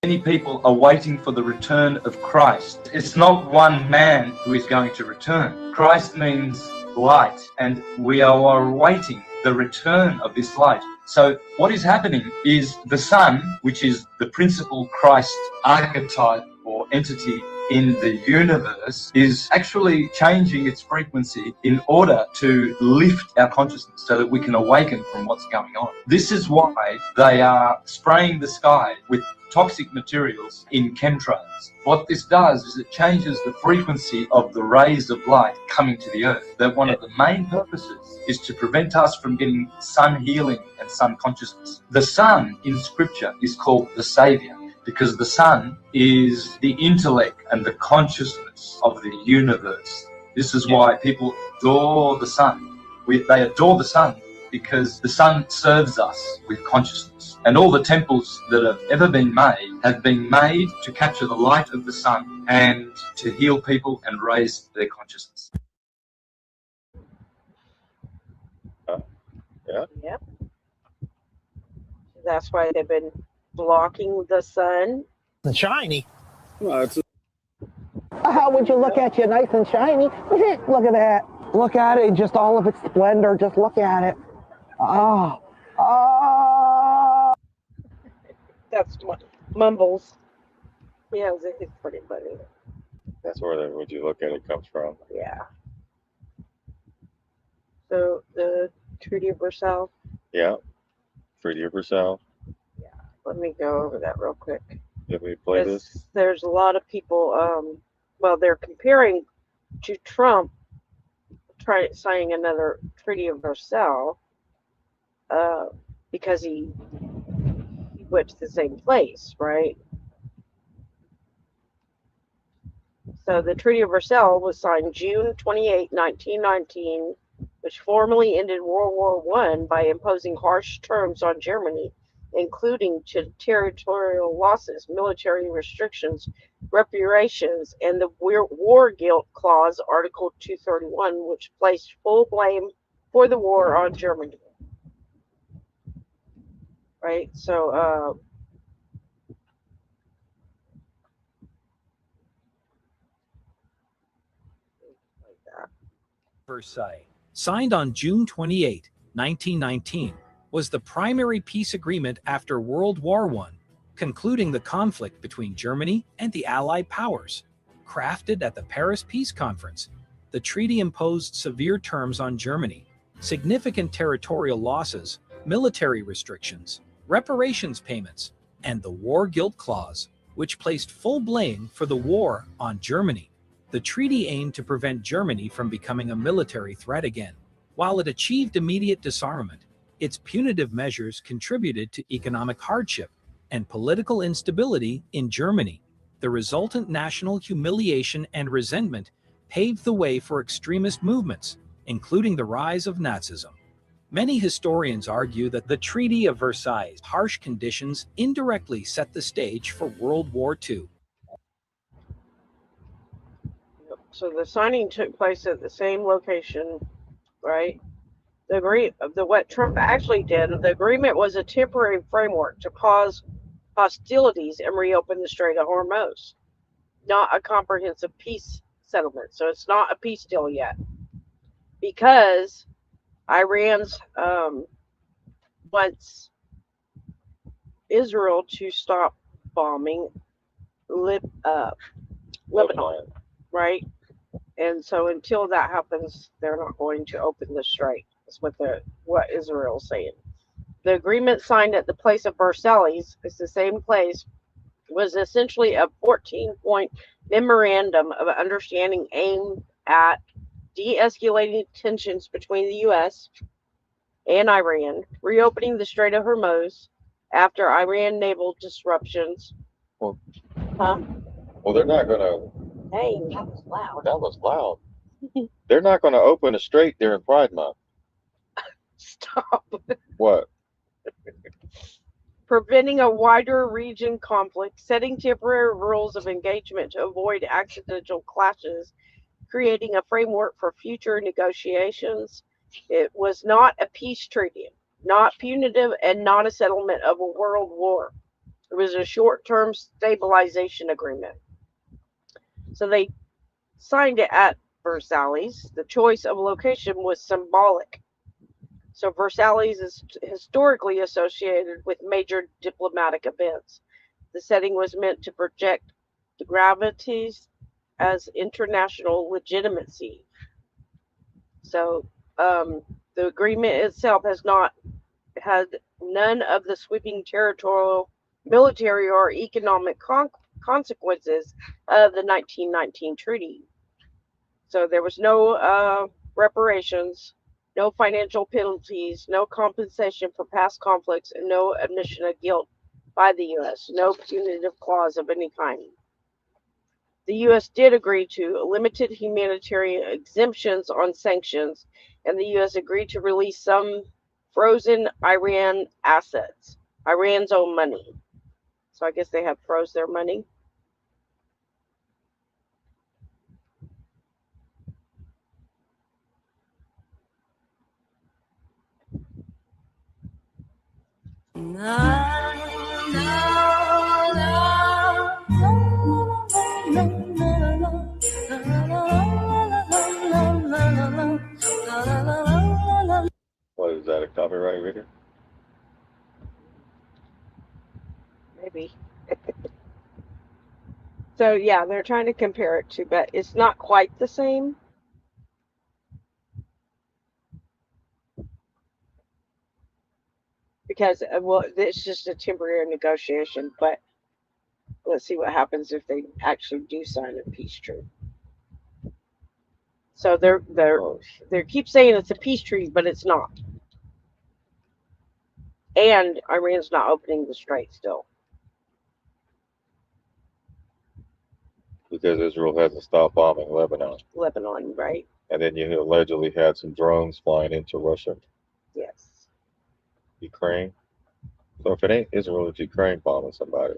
Many people are waiting for the return of Christ. It's not one man who is going to return. Christ means light, and we are awaiting the return of this light. So what is happening is the sun, which is the principal Christ archetype or entity in the universe, is actually changing its frequency in order to lift our consciousness so that we can awaken from what's going on. This is why they are spraying the sky with toxic materials in chemtrails. What this does is it changes the frequency of the rays of light coming to the earth. That one of the main purposes is to prevent us from getting sun healing and sun consciousness. The sun in scripture is called the Savior, because the sun is the intellect and the consciousness of the universe. This is why people adore the sun. They adore the sun because the sun serves us with consciousness. And all the temples that have ever been made have been made to capture the light of the sun and to heal people and raise their consciousness. Yeah. Yep. That's why they've been blocking the sun. The shiny. Well, How would you look at you nice and shiny? Look at that. Look at it, just all of its splendor. Just look at it. Oh, oh. That's Mumbles. Yeah, it's pretty funny. That's where the "would you look at it" comes from. Yeah. So the Treaty of Versailles. Yeah. Treaty of Versailles. Let me go over that real quick. Did we play this? There's a lot of people. Well, they're comparing to Trump signing another Treaty of Versailles because he went to the same place, right? So the Treaty of Versailles was signed June 28, 1919, which formally ended World War I by imposing harsh terms on Germany, including territorial losses, military restrictions, reparations, and the War Guilt Clause, Article 231, which placed full blame for the war on Germany. Right? So, Versailles, signed on June 28, 1919, was the primary peace agreement after World War I, concluding the conflict between Germany and the Allied powers. Crafted at the Paris Peace Conference, the treaty imposed severe terms on Germany, significant territorial losses, military restrictions, reparations payments, and the War Guilt Clause, which placed full blame for the war on Germany. The treaty aimed to prevent Germany from becoming a military threat again. While it achieved immediate disarmament, its punitive measures contributed to economic hardship and political instability in Germany. The resultant national humiliation and resentment paved the way for extremist movements, including the rise of Nazism. Many historians argue that the Treaty of Versailles' harsh conditions indirectly set the stage for World War II. So the signing took place at the same location, right? What Trump actually did, the agreement was a temporary framework to pause hostilities and reopen the Strait of Hormuz, not a comprehensive peace settlement. So it's not a peace deal yet, because Iran's wants Israel to stop bombing Lebanon, right? And so until that happens, they're not going to open the strait. That's what Israel's saying. The agreement signed at the place of Versailles, it's the same place, was essentially a 14-point memorandum of understanding aimed at de-escalating tensions between the U.S. and Iran, reopening the Strait of Hormuz after Iran naval disruptions. Well, Well, they're not going to. Hey, that was loud. That was loud. They're not going to open a strait during Pride Month. Stop. What? Preventing a wider region conflict, setting temporary rules of engagement to avoid accidental clashes, creating a framework for future negotiations. It was not a peace treaty, not punitive, and not a settlement of a world war. It was a short-term stabilization agreement. So they signed it at Versailles. The choice of location was symbolic. So Versailles is historically associated with major diplomatic events. The setting was meant to project the gravities as international legitimacy. So the agreement itself has not had none of the sweeping territorial, military, or economic consequences of the 1919 treaty. So there was no reparations, no financial penalties, no compensation for past conflicts, and no admission of guilt by the U.S., no punitive clause of any kind. The U.S. did agree to limited humanitarian exemptions on sanctions, and the U.S. agreed to release some frozen Iran assets, Iran's own money. So I guess they have froze their money. What is that, a copyright video? Maybe. So yeah, they're trying to compare it to, but it's not quite the same. Because well, it's just a temporary negotiation, but let's see what happens if they actually do sign a peace treaty. So they keep saying it's a peace treaty, but it's not. And Iran's not opening the strait still. Because Israel hasn't stopped bombing Lebanon. Lebanon, right? And then you allegedly had some drones flying into Russia. Yes. Ukraine. So if it ain't Israel, it's Ukraine bombing somebody.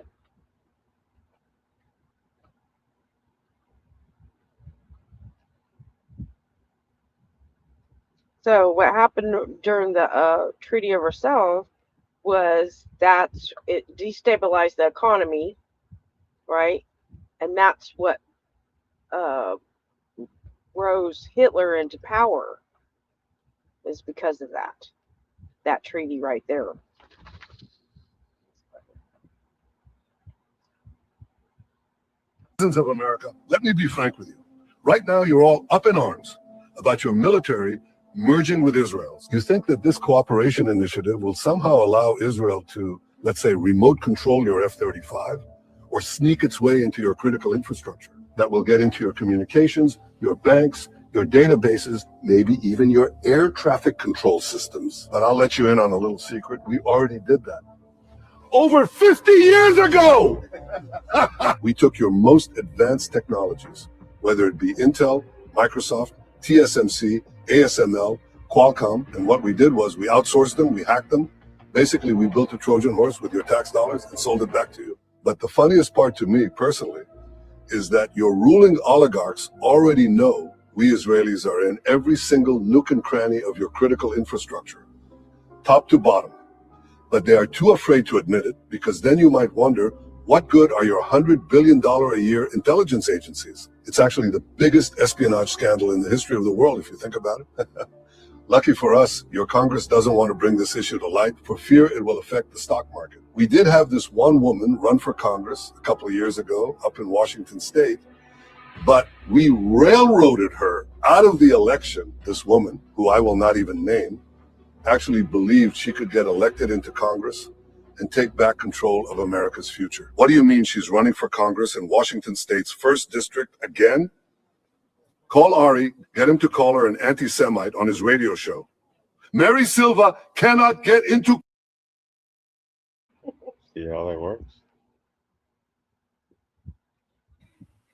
So what happened during the Treaty of Versailles was that it destabilized the economy, right? And that's what rose Hitler into power, is because of that treaty right there. Citizens of America, let me be frank with you. Right now, you're all up in arms about your military merging with Israel. You think that this cooperation initiative will somehow allow Israel to, let's say, remote control your F-35 or sneak its way into your critical infrastructure that will get into your communications, your banks, your databases, maybe even your air traffic control systems. But I'll let you in on a little secret. We already did that. Over 50 years ago! We took your most advanced technologies, whether it be Intel, Microsoft, TSMC, ASML, Qualcomm, and what we did was we outsourced them, we hacked them. Basically, we built a Trojan horse with your tax dollars and sold it back to you. But the funniest part to me, personally, is that your ruling oligarchs already know we Israelis are in every single nook and cranny of your critical infrastructure, top to bottom. But they are too afraid to admit it, because then you might wonder, what good are your $100 billion a year intelligence agencies? It's actually the biggest espionage scandal in the history of the world, if you think about it. Lucky for us, your Congress doesn't want to bring this issue to light for fear it will affect the stock market. We did have this one woman run for Congress a couple of years ago up in Washington State, but we railroaded her out of the election. This woman, who I will not even name, actually believed she could get elected into Congress and take back control of America's future. What do you mean she's running for Congress in Washington State's 1st District again? Call Ari, get him to call her an anti-Semite on his radio show. Mary Silva cannot get into... See how that works?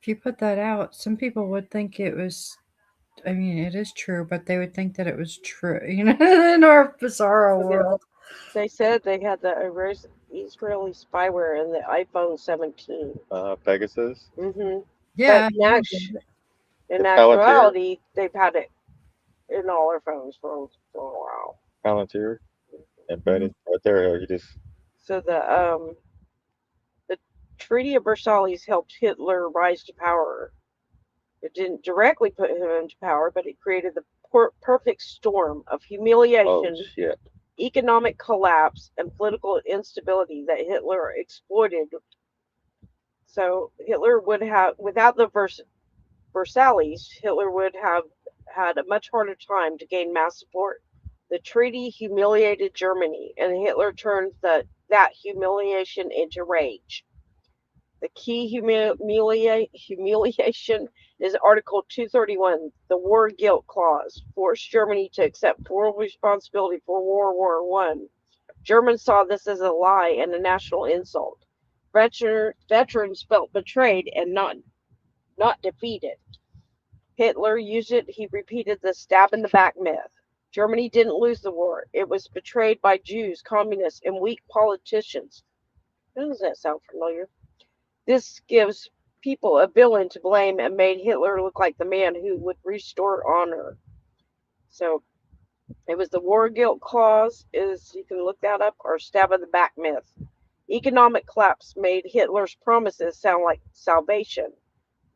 If you put that out, some people would think it was, I mean, it is true, but they would think that it was true, you know, in our bizarro world. They said they had the Israeli spyware in the iPhone 17. Pegasus? Mm-hmm. Yeah. But in actuality, they've had it in all their phones for a while. Palantir? Embedded right there. You just... So the Treaty of Versailles helped Hitler rise to power. It didn't directly put him into power, but it created the perfect storm of humiliation, economic collapse, and political instability that Hitler exploited. So Hitler would have, without the Versailles, Hitler would have had a much harder time to gain mass support. The treaty humiliated Germany, and Hitler turned that humiliation into rage. The key humiliation is Article 231, the War Guilt Clause, forced Germany to accept full responsibility for World War I. Germans saw this as a lie and a national insult. Veterans felt betrayed and not defeated. Hitler used it. He repeated the stab in the back myth. Germany didn't lose the war. It was betrayed by Jews, communists, and weak politicians. Doesn't that sound familiar? This gives people a villain to blame and made Hitler look like the man who would restore honor. So it was the War Guilt Clause, you can look that up, or stab in the back myth. Economic collapse made Hitler's promises sound like salvation.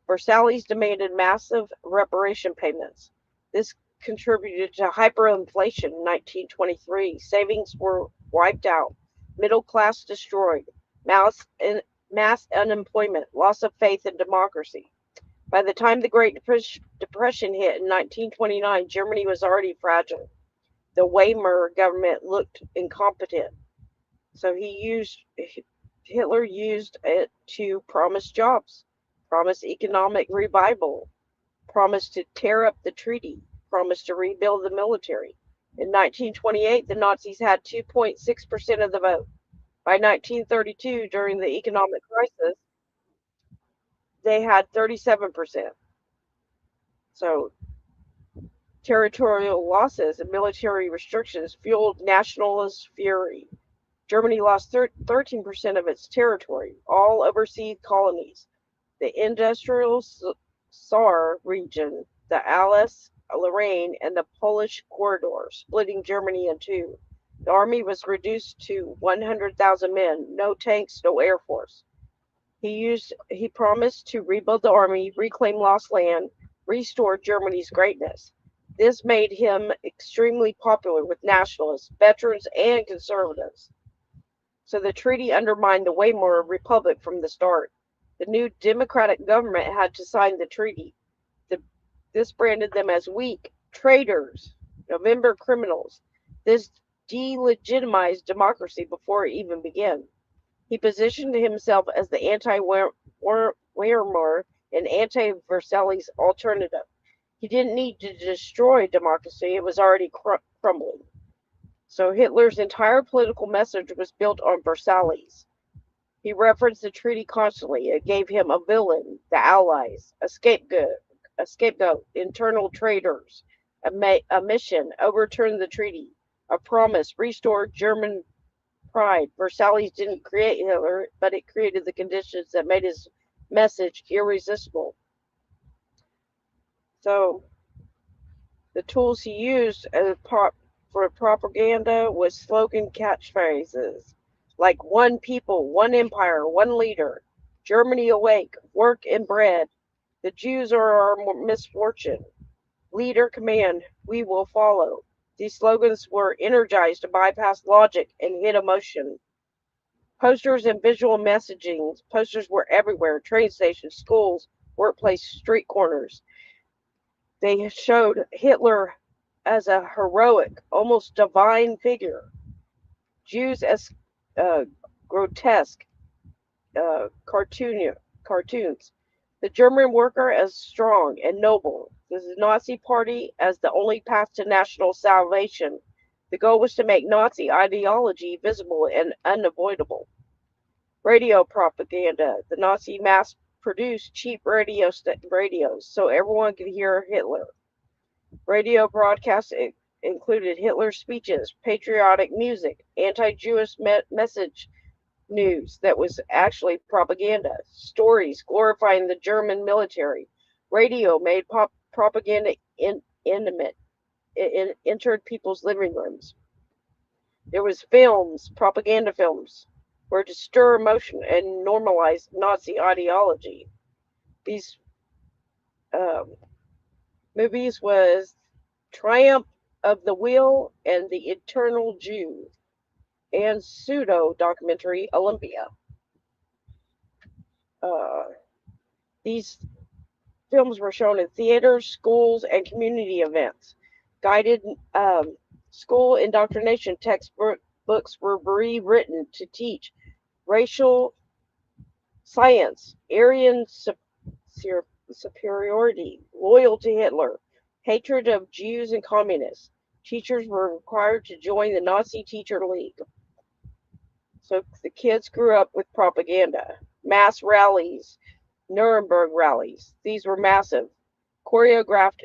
Versailles demanded massive reparation payments. This contributed to hyperinflation in 1923. Savings were wiped out, middle class destroyed, mass unemployment, loss of faith in democracy. By the time the Great Depression hit in 1929, Germany was already fragile. The Weimar government looked incompetent. So Hitler used it to promise jobs, promise economic revival, promise to tear up the treaty, promise to rebuild the military. In 1928, the Nazis had 2.6% of the vote. By 1932, during the economic crisis, they had 37%. So territorial losses and military restrictions fueled nationalist fury. Germany lost 13% of its territory, all overseas colonies. The industrial Saar region, the Alsace-Lorraine, and the Polish corridor, splitting Germany in two. The army was reduced to 100,000 men, no tanks, no air force. He promised to rebuild the army, reclaim lost land, restore Germany's greatness. This made him extremely popular with nationalists, veterans, and conservatives. So the treaty undermined the Weimar Republic from the start. The new democratic government had to sign the treaty. This branded them as weak, traitors, November criminals. This delegitimized democracy before it even began. He positioned himself as the anti-Weimar and anti-Versailles alternative. He didn't need to destroy democracy, it was already crumbling. So Hitler's entire political message was built on Versailles. He referenced the treaty constantly. It gave him a villain, the Allies, a scapegoat, internal traitors, a mission, overturn the treaty, a promise, restore German pride. Versailles didn't create Hitler, but it created the conditions that made his message irresistible. So the tools he used for propaganda was slogan catchphrases like one people, one empire, one leader, Germany awake, work and bread, the Jews are our misfortune, leader command, we will follow. These slogans were energized to bypass logic and hit emotion. Posters and visual messaging. Posters were everywhere, train stations, schools, workplace, street corners. They showed Hitler as a heroic, almost divine figure. Jews as grotesque cartoons. The German worker as strong and noble. The Nazi Party as the only path to national salvation. The goal was to make Nazi ideology visible and unavoidable. Radio propaganda. The Nazi mass-produced cheap radios so everyone could hear Hitler. Radio broadcasts included Hitler's speeches, patriotic music, anti-Jewish message news that was actually propaganda, stories glorifying the German military. Radio made propaganda intimate. It entered people's living rooms. There was films, propaganda films, were to stir emotion and normalize Nazi ideology. These movies was Triumph of the Will and The Eternal Jew, and pseudo documentary Olympia. These films were shown in theaters, schools, and community events. Guided school indoctrination textbooks were rewritten to teach racial science, Aryan superiority, loyal to Hitler, hatred of Jews and communists. Teachers were required to join the Nazi Teacher League. So the kids grew up with propaganda. Mass rallies, Nuremberg rallies. These were massive. Choreographed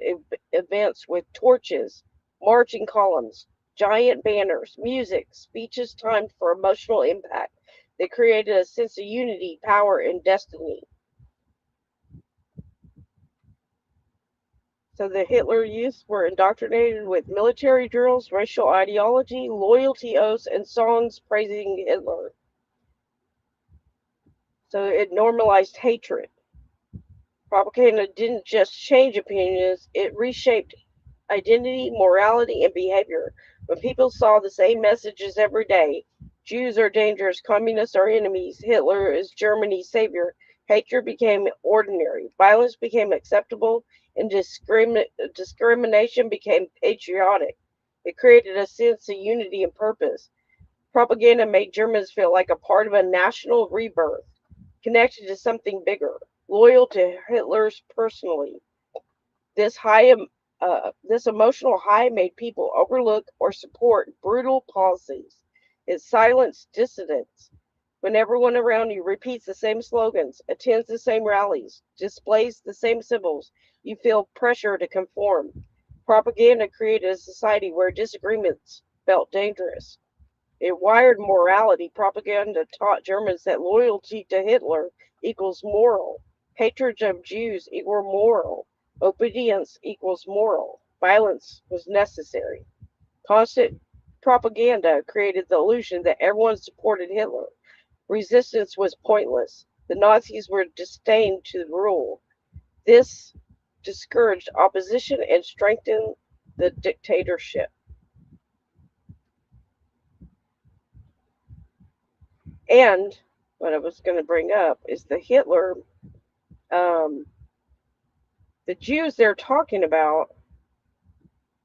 events with torches, marching columns, giant banners, music, speeches timed for emotional impact. They created a sense of unity, power, and destiny. So the Hitler youth were indoctrinated with military drills, racial ideology, loyalty oaths, and songs praising Hitler. So it normalized hatred. Propaganda didn't just change opinions, it reshaped identity, morality, and behavior. When people saw the same messages every day, Jews are dangerous, communists are enemies, Hitler is Germany's savior, hatred became ordinary, violence became acceptable, and discrimination became patriotic. It created a sense of unity and purpose. Propaganda made Germans feel like a part of a national rebirth, connected to something bigger, loyal to Hitler's personally. This this emotional high made people overlook or support brutal policies. It silenced dissidents. When everyone around you repeats the same slogans, attends the same rallies, displays the same symbols, you feel pressure to conform. Propaganda created a society where disagreements felt dangerous. It wired morality. Propaganda taught Germans that loyalty to Hitler equals moral, hatred of Jews equal moral, obedience equals moral, violence was necessary. Constant propaganda created the illusion that everyone supported Hitler. Resistance was pointless. The Nazis were disdained to the rule. This discouraged opposition and strengthened the dictatorship. And what I was going to bring up is the Hitler, the Jews they're talking about.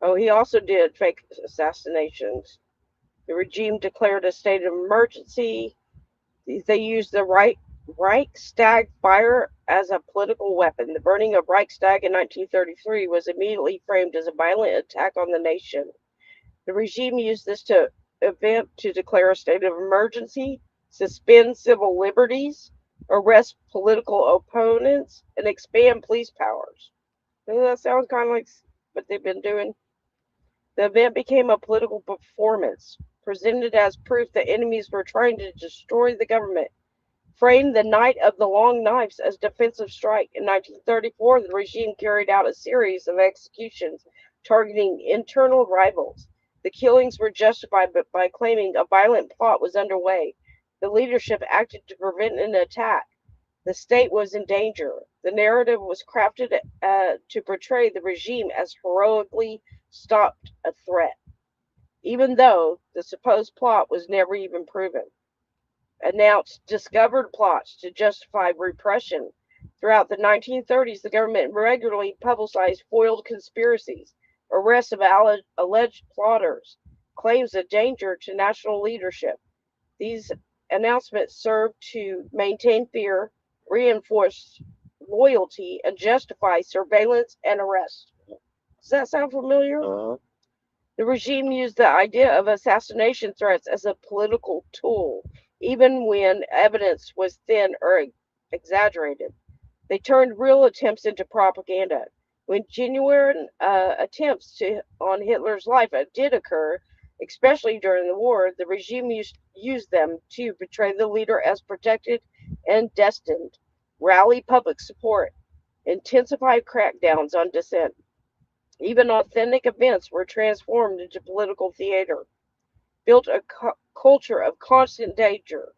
Oh, he also did fake assassinations. The regime declared a state of emergency. They used the Reichstag fire as a political weapon. The burning of Reichstag in 1933 was immediately framed as a violent attack on the nation. The regime used this event to declare a state of emergency, suspend civil liberties, arrest political opponents, and expand police powers. Doesn't that sound kind of like what they've been doing? The event became a political performance, presented as proof that enemies were trying to destroy the government. Framed the Night of the Long Knives as defensive strike. In 1934, the regime carried out a series of executions targeting internal rivals. The killings were justified by claiming a violent plot was underway. The leadership acted to prevent an attack. The state was in danger. The narrative was crafted to portray the regime as heroically stopped a threat, even though the supposed plot was never even proven. Announced discovered plots to justify repression. Throughout the 1930s, the government regularly publicized foiled conspiracies, arrests of alleged plotters, claims of danger to national leadership. These announcements served to maintain fear, reinforce loyalty, and justify surveillance and arrest. Does that sound familiar? The regime used the idea of assassination threats as a political tool, even when evidence was thin or exaggerated. They turned real attempts into propaganda. When genuine attempts on Hitler's life did occur, especially during the war, the regime used them to portray the leader as protected and destined, rally public support, intensify crackdowns on dissent. Even authentic events were transformed into political theater, built a culture of constant danger.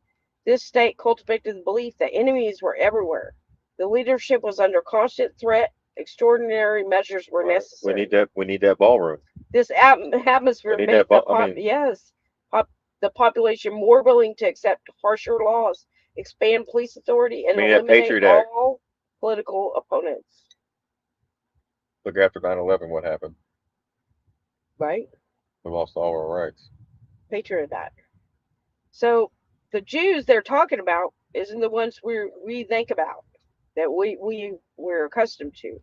This state cultivated the belief that enemies were everywhere. The leadership was under constant threat. Extraordinary measures were necessary. We need that ballroom. This atmosphere made the population more willing to accept harsher laws, expand police authority, and eliminate all political opponents. Look, after 9/11, what happened? Right? We lost all our rights. Patriot Act. So the Jews they're talking about isn't the ones we think about, that we're accustomed to.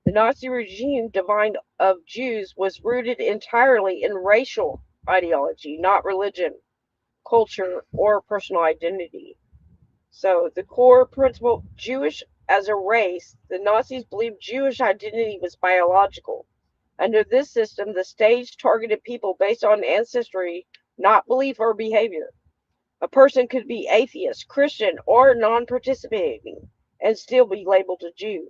The Nazi regime divine of Jews was rooted entirely in racial ideology, not religion, culture, or personal identity. So the core principle, Jewish as a race, the Nazis believed Jewish identity was biological. Under this system, the stage targeted people based on ancestry, not belief or behavior. A person could be atheist, Christian, or non-participating and still be labeled a Jew.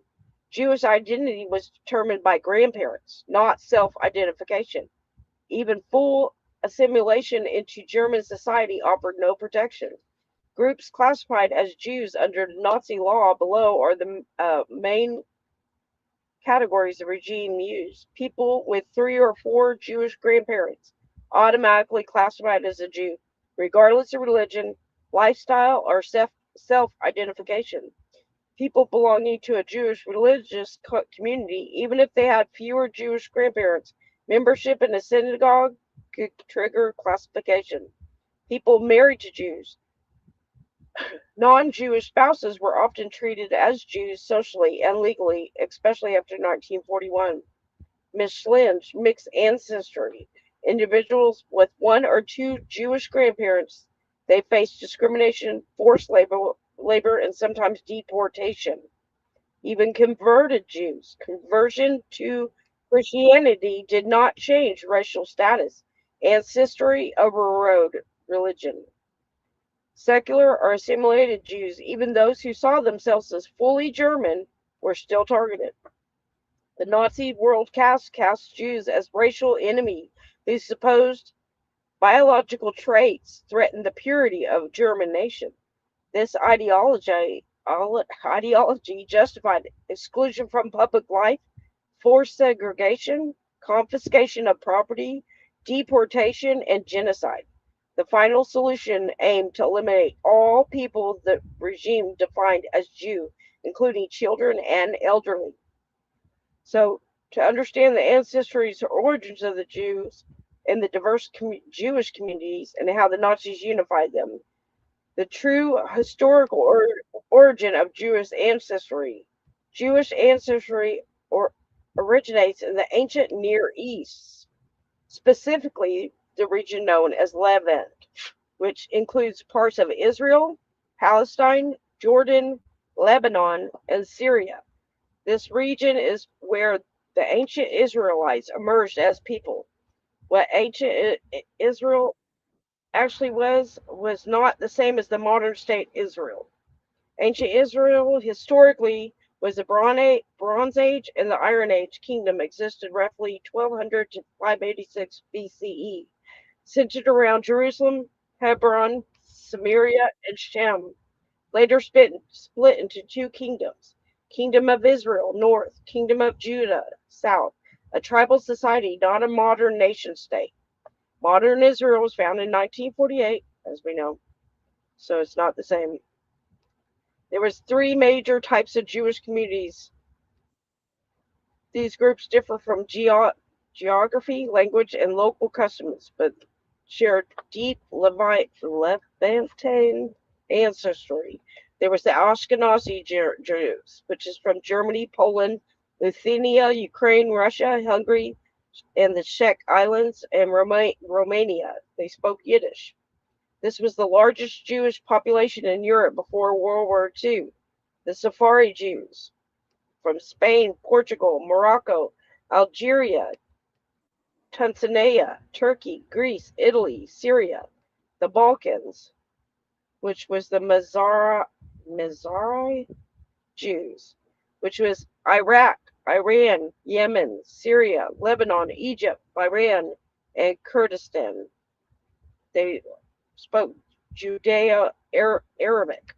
Jewish identity was determined by grandparents, not self-identification. Even full assimilation into German society offered no protection. Groups classified as Jews under Nazi law below are the main categories the regime used. People with 3 or 4 Jewish grandparents automatically classified as a Jew, regardless of religion, lifestyle, or self-identification. People belonging to a Jewish religious community, even if they had fewer Jewish grandparents, membership in a synagogue could trigger classification. People married to Jews. Non-Jewish spouses were often treated as Jews socially and legally, especially after 1941. Mixed ancestry. Individuals with 1 or 2 Jewish grandparents, they faced discrimination, forced labor, and sometimes deportation. Even converted Jews. Conversion to Christianity did not change racial status. Ancestry overrode religion. Secular or assimilated Jews, even those who saw themselves as fully German, were still targeted. The Nazi world cast Jews as racial enemy whose supposed biological traits threatened the purity of German nation. This ideology justified exclusion from public life, forced segregation, confiscation of property, deportation, and genocide. The final solution aimed to eliminate all people the regime defined as Jew, including children and elderly. So, to understand the ancestries or origins of the Jews and the diverse Jewish communities and how the Nazis unified them, the true historical origin of Jewish ancestry. Jewish ancestry originates in the ancient Near East, specifically the region known as Levant, which includes parts of Israel, Palestine, Jordan, Lebanon, and Syria. This region is where the ancient Israelites emerged as people. What ancient Israel actually was not the same as the modern state Israel. Ancient Israel historically was the Bronze Age and the Iron Age kingdom existed roughly 1200 to 586 BCE, centered around Jerusalem, Hebron, Samaria, and Shem. Later split into 2 kingdoms. Kingdom of Israel, north, Kingdom of Judah, south, a tribal society, not a modern nation state. Modern Israel was founded in 1948, as we know, so it's not the same. There was 3 major types of Jewish communities. These groups differ from geography, language, and local customs, but shared deep Levantine ancestry. There was the Ashkenazi Jews, which is from Germany, Poland, Lithuania, Ukraine, Russia, Hungary, and the Czech Islands, and Romania. They spoke Yiddish. This was the largest Jewish population in Europe before World War II. The Sephardi Jews from Spain, Portugal, Morocco, Algeria, Tanzania, Turkey, Greece, Italy, Syria, the Balkans, which was the Mizrahi Jews, which was Iraq, Iran, Yemen, Syria, Lebanon, Egypt, Iran, and Kurdistan. They spoke Judeo-Arabic.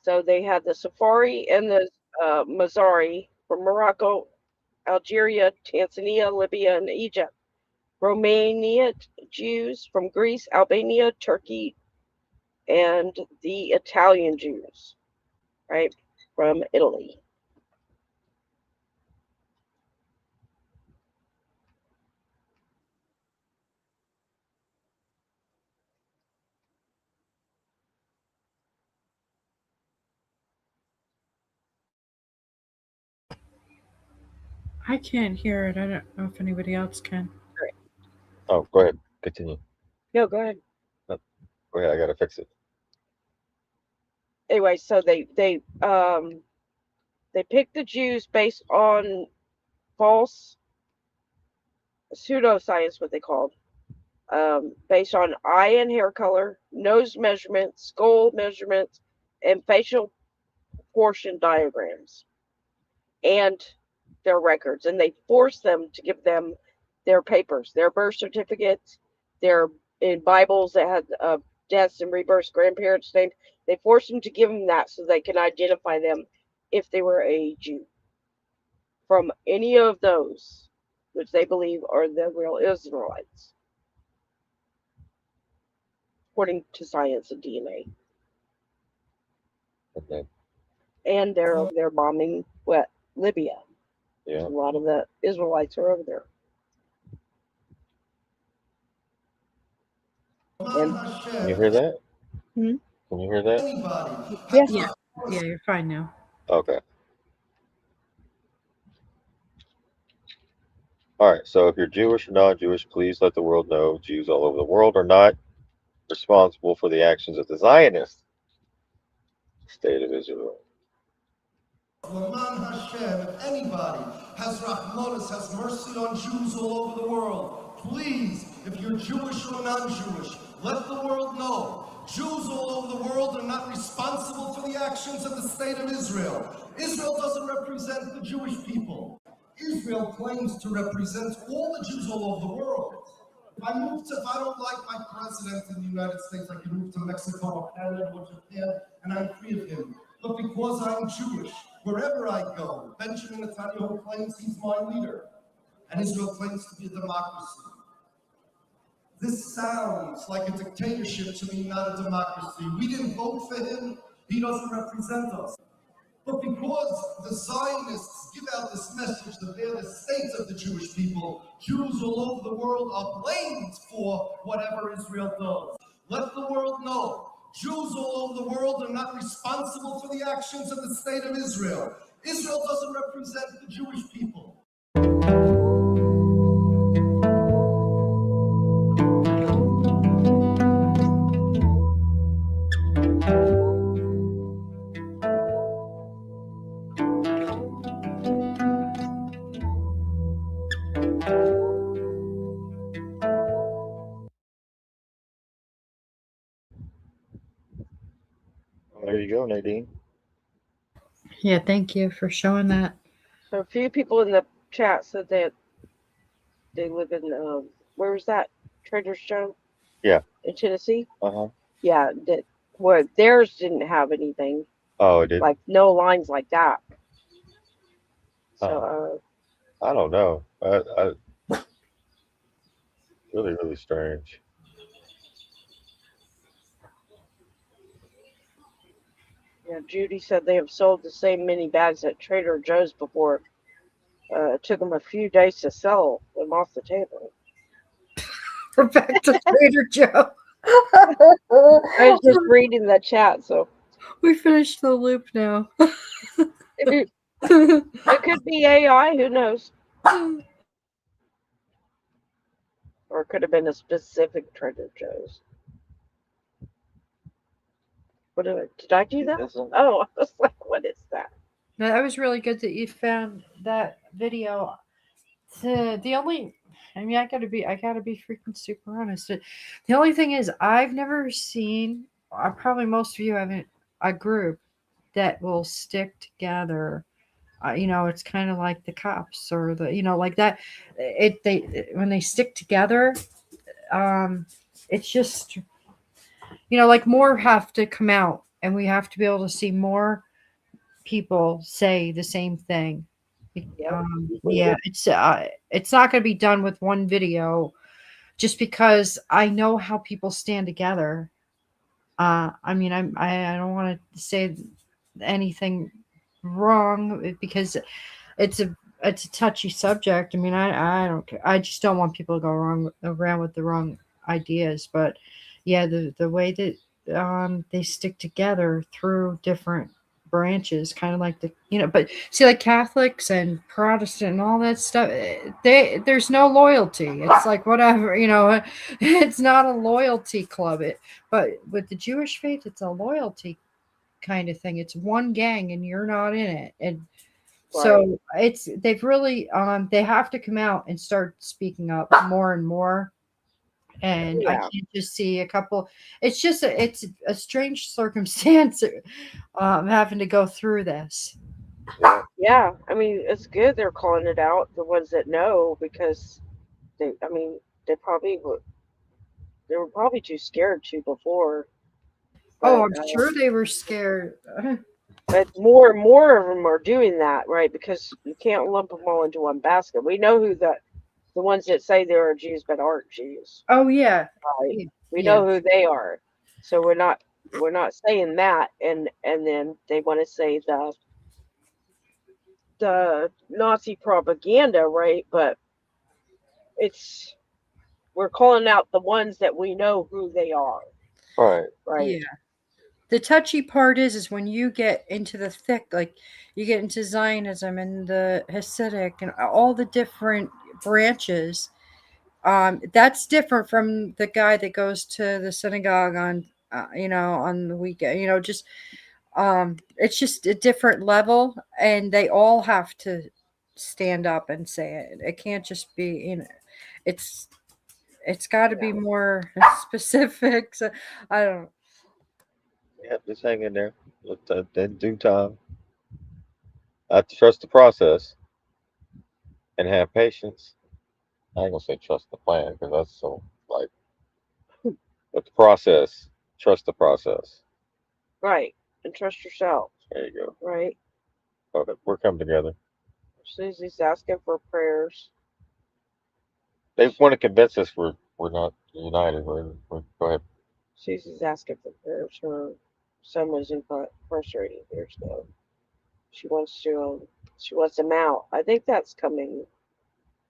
So they had the Sephardi and the Mizrahi from Morocco, Algeria, Tanzania, Libya, and Egypt. Romanian Jews from Greece, Albania, Turkey, and the Italian Jews, right, from Italy. I can't hear it. I don't know if anybody else can. Oh, go ahead. Continue. No, go ahead. No, go ahead. I gotta fix it. Anyway, so they picked the Jews based on false pseudoscience, what they called, based on eye and hair color, nose measurements, skull measurements, and facial proportion diagrams, and their records. And they forced them to give them their papers, their birth certificates, their in Bibles that had deaths and rebirths, grandparents' names. They forced them to give them that so they can identify them if they were a Jew from any of those, which they believe are the real Israelites, according to science and DNA. Okay. And they're over there bombing Libya. Yeah. A lot of the Israelites are over there. And Can you hear that? Hmm? Can you hear that? yes. Yeah, you're fine now. Okay. All right. So if you're Jewish or non-Jewish, please let the world know Jews all over the world are not responsible for the actions of the Zionist state of Israel. Laman Hashem, if anybody has Rahmanas, has mercy on Jews all over the world, please, if you're Jewish or non-Jewish, let the world know Jews all over the world are not responsible for the actions of the state of Israel. Israel doesn't represent the Jewish people. Israel claims to represent all the Jews all over the world. If I don't like my president in the United States, I can move to Mexico or Canada or Japan, and I'm free of him. But because I'm Jewish, wherever I go, Benjamin Netanyahu claims he's my leader, and Israel claims to be a democracy. This sounds like a dictatorship to me, not a democracy. We didn't vote for him. He doesn't represent us. But because the Zionists give out this message that they're the state of the Jewish people, Jews all over the world are blamed for whatever Israel does. Let the world know Jews all over the world are not responsible for the actions of the state of Israel. Israel doesn't represent the Jewish people. There you go, Nadine. Yeah, thank you for showing that. So a few people in the chat said that they live in where was that? Trader Joe's Yeah. in Tennessee. Uh-huh. Yeah, that where theirs didn't have anything. Oh, it did. Like no lines like that. So I don't know. Really, really strange. yeah, Judy said they have sold the same many bags at Trader Joe's before. It took them a few days to sell them off the table. We're back to Trader Joe. I was just reading the chat, so we finished the loop now. it could be AI. Who knows? Or it could have been a specific Trader Joe's. Did I do that? Oh, I was like, what is that? No, that was really good that you found that video. The only, I mean, I gotta be freaking super honest. The only thing is, I've never seen. Probably most of you haven't. A group that will stick together. It's kind of like the cops or like that. When they stick together, it's just like more have to come out, and we have to be able to see more people say the same thing. Yeah, it's not going to be done with one video, just because I know how people stand together. I mean, I don't want to say anything wrong because it's a touchy subject. I mean, I don't care. I just don't want people to go around with the wrong ideas. But yeah, the way that they stick together through different branches, kind of like but see, like Catholics and Protestant and all that stuff, there's no loyalty. It's like whatever, it's not a loyalty club. But with the Jewish faith, it's a loyalty kind of thing. It's one gang and you're not in it. And so they've really they have to come out and start speaking up more and more. And I can't just see a couple. It's just it's a strange circumstance having to go through this. Yeah, I mean, it's good they're calling it out, the ones that know, because they probably would. They were probably too scared to before. Oh, But, I'm sure they were scared. but more and more of them are doing that, right? Because you can't lump them all into one basket. We know who the ones that say they are Jews but aren't Jews, Oh yeah, right? We yeah. know who they are, so we're not saying that, and then they want to say the Nazi propaganda, right? But it's we're calling out the ones that we know who they are, Right. right? Yeah. The touchy part is when you get into the thick, like you get into Zionism and the Hasidic and all the different branches. That's different from the guy that goes to the synagogue on, on the weekend. Just it's just a different level, and they all have to stand up and say it. It can't just be, it's it's got to be more specific. So I don't. Yep, just hang in there. In due time. I trust the process and have patience. I ain't gonna say trust the plan because that's so like, but the process, trust the process. Right. And trust yourself, There you go. right? Okay, we're coming together. Susie's asking for prayers. They want to convince us we're not united. Go ahead. Susie's asking for prayers. Her son was incarcerated years ago. She wants him out. I think that's coming,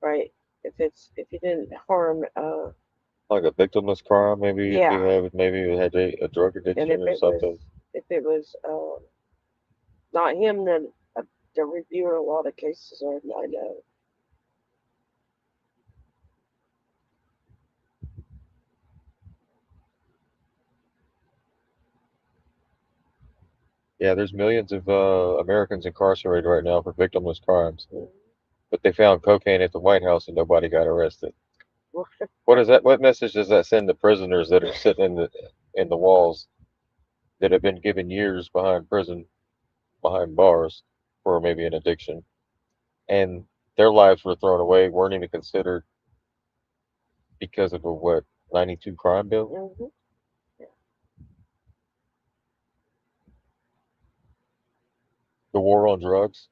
right? If he didn't harm, Like a victimless crime, maybe if yeah. maybe he had a drug And addiction or something. if it was not him, then they're reviewing a lot of cases. I know. Yeah, there's millions of Americans incarcerated right now for victimless crimes. But they found cocaine at the White House and nobody got arrested. What is that? What message does that send to prisoners that are sitting in the walls that have been given years behind behind bars for maybe an addiction, and their lives were thrown away, weren't even considered because of a what 92 crime bill? Mm-hmm. The war on drugs,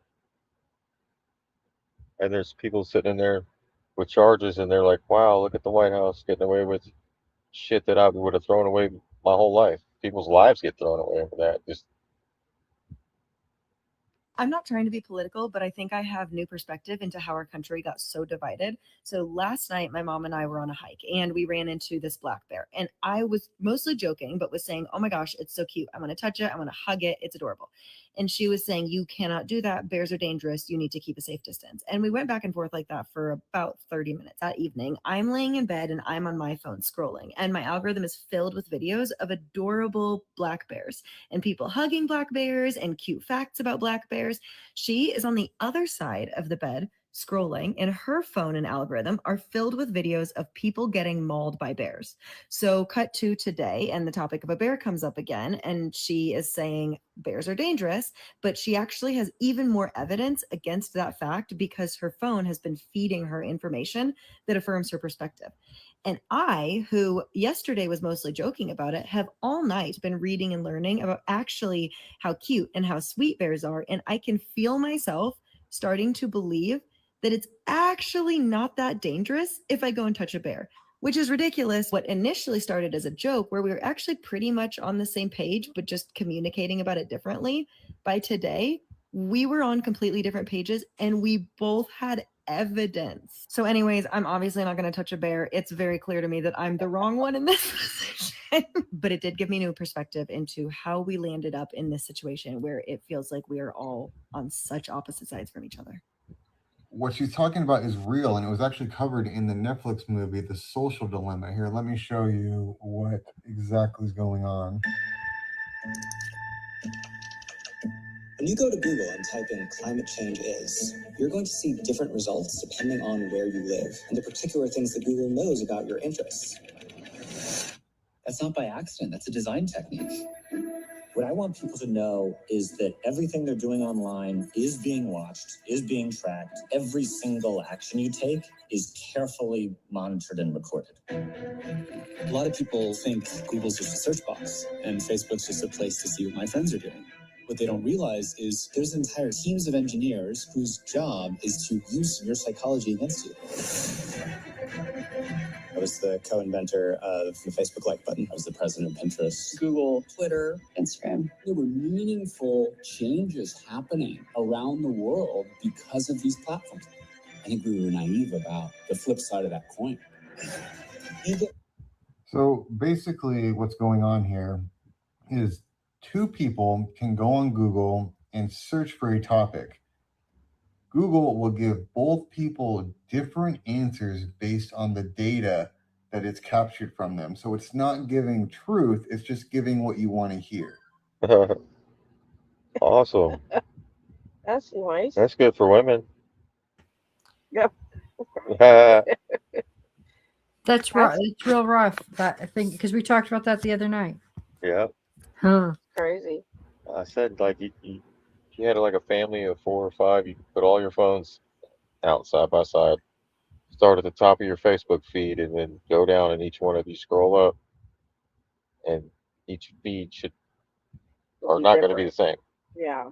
and there's people sitting in there with charges, and they're like, "Wow, look at the White House getting away with shit that I would have thrown away my whole life." People's lives get thrown away for that. Just I'm not trying to be political, but I think I have new perspective into how our country got so divided. So last night, my mom and I were on a hike and we ran into this black bear. And I was mostly joking, but was saying, oh my gosh, it's so cute. I'm going to touch it. I'm going to hug it. It's adorable. And she was saying, you cannot do that. Bears are dangerous. You need to keep a safe distance. And we went back and forth like that for about 30 minutes. That evening, I'm laying in bed and I'm on my phone scrolling. And my algorithm is filled with videos of adorable black bears and people hugging black bears and cute facts about black bears. She is on the other side of the bed scrolling, and her phone and algorithm are filled with videos of people getting mauled by bears. So cut to today, and the topic of a bear comes up again, and she is saying bears are dangerous, but she actually has even more evidence against that fact because her phone has been feeding her information that affirms her perspective. And I, who yesterday was mostly joking about it, have all night been reading and learning about actually how cute and how sweet bears are. And I can feel myself starting to believe that it's actually not that dangerous if I go and touch a bear, which is ridiculous. What initially started as a joke, where we were actually pretty much on the same page, but just communicating about it differently, by today, we were on completely different pages and we both had evidence. So anyways, I'm obviously not going to touch a bear. It's very clear to me that I'm the wrong one in this position, but it did give me new perspective into how we landed up in this situation where it feels like we are all on such opposite sides from each other. What she's talking about is real, and it was actually covered in the Netflix movie, The Social Dilemma. Here, let me show you what exactly is going on. When you go to Google and type in climate change is, you're going to see different results depending on where you live and the particular things that Google knows about your interests. That's not by accident, that's a design technique. What I want people to know is that everything they're doing online is being watched, is being tracked. Every single action you take is carefully monitored and recorded. A lot of people think Google's just a search box and Facebook's just a place to see what my friends are doing. What they don't realize is there's entire teams of engineers whose job is to use your psychology against you. I was the co-inventor of the Facebook like button. I was the president of Pinterest, Google, Twitter, Instagram. There were meaningful changes happening around the world because of these platforms. I think we were naive about the flip side of that coin. So basically, what's going on here is two people can go on Google and search for a topic. Google will give both people different answers based on the data that it's captured from them. So it's not giving truth, it's just giving what you want to hear. Awesome. That's nice. That's good for women. Yep. That's right. It's real rough. That I think because we talked about that the other night. Yeah. Huh. Crazy. I said, like, you had like a family of 4 or 5, you put all your phones out side by side, start at the top of your Facebook feed, and then go down, and each one of you scroll up, and each feed are not going to be the same. Yeah.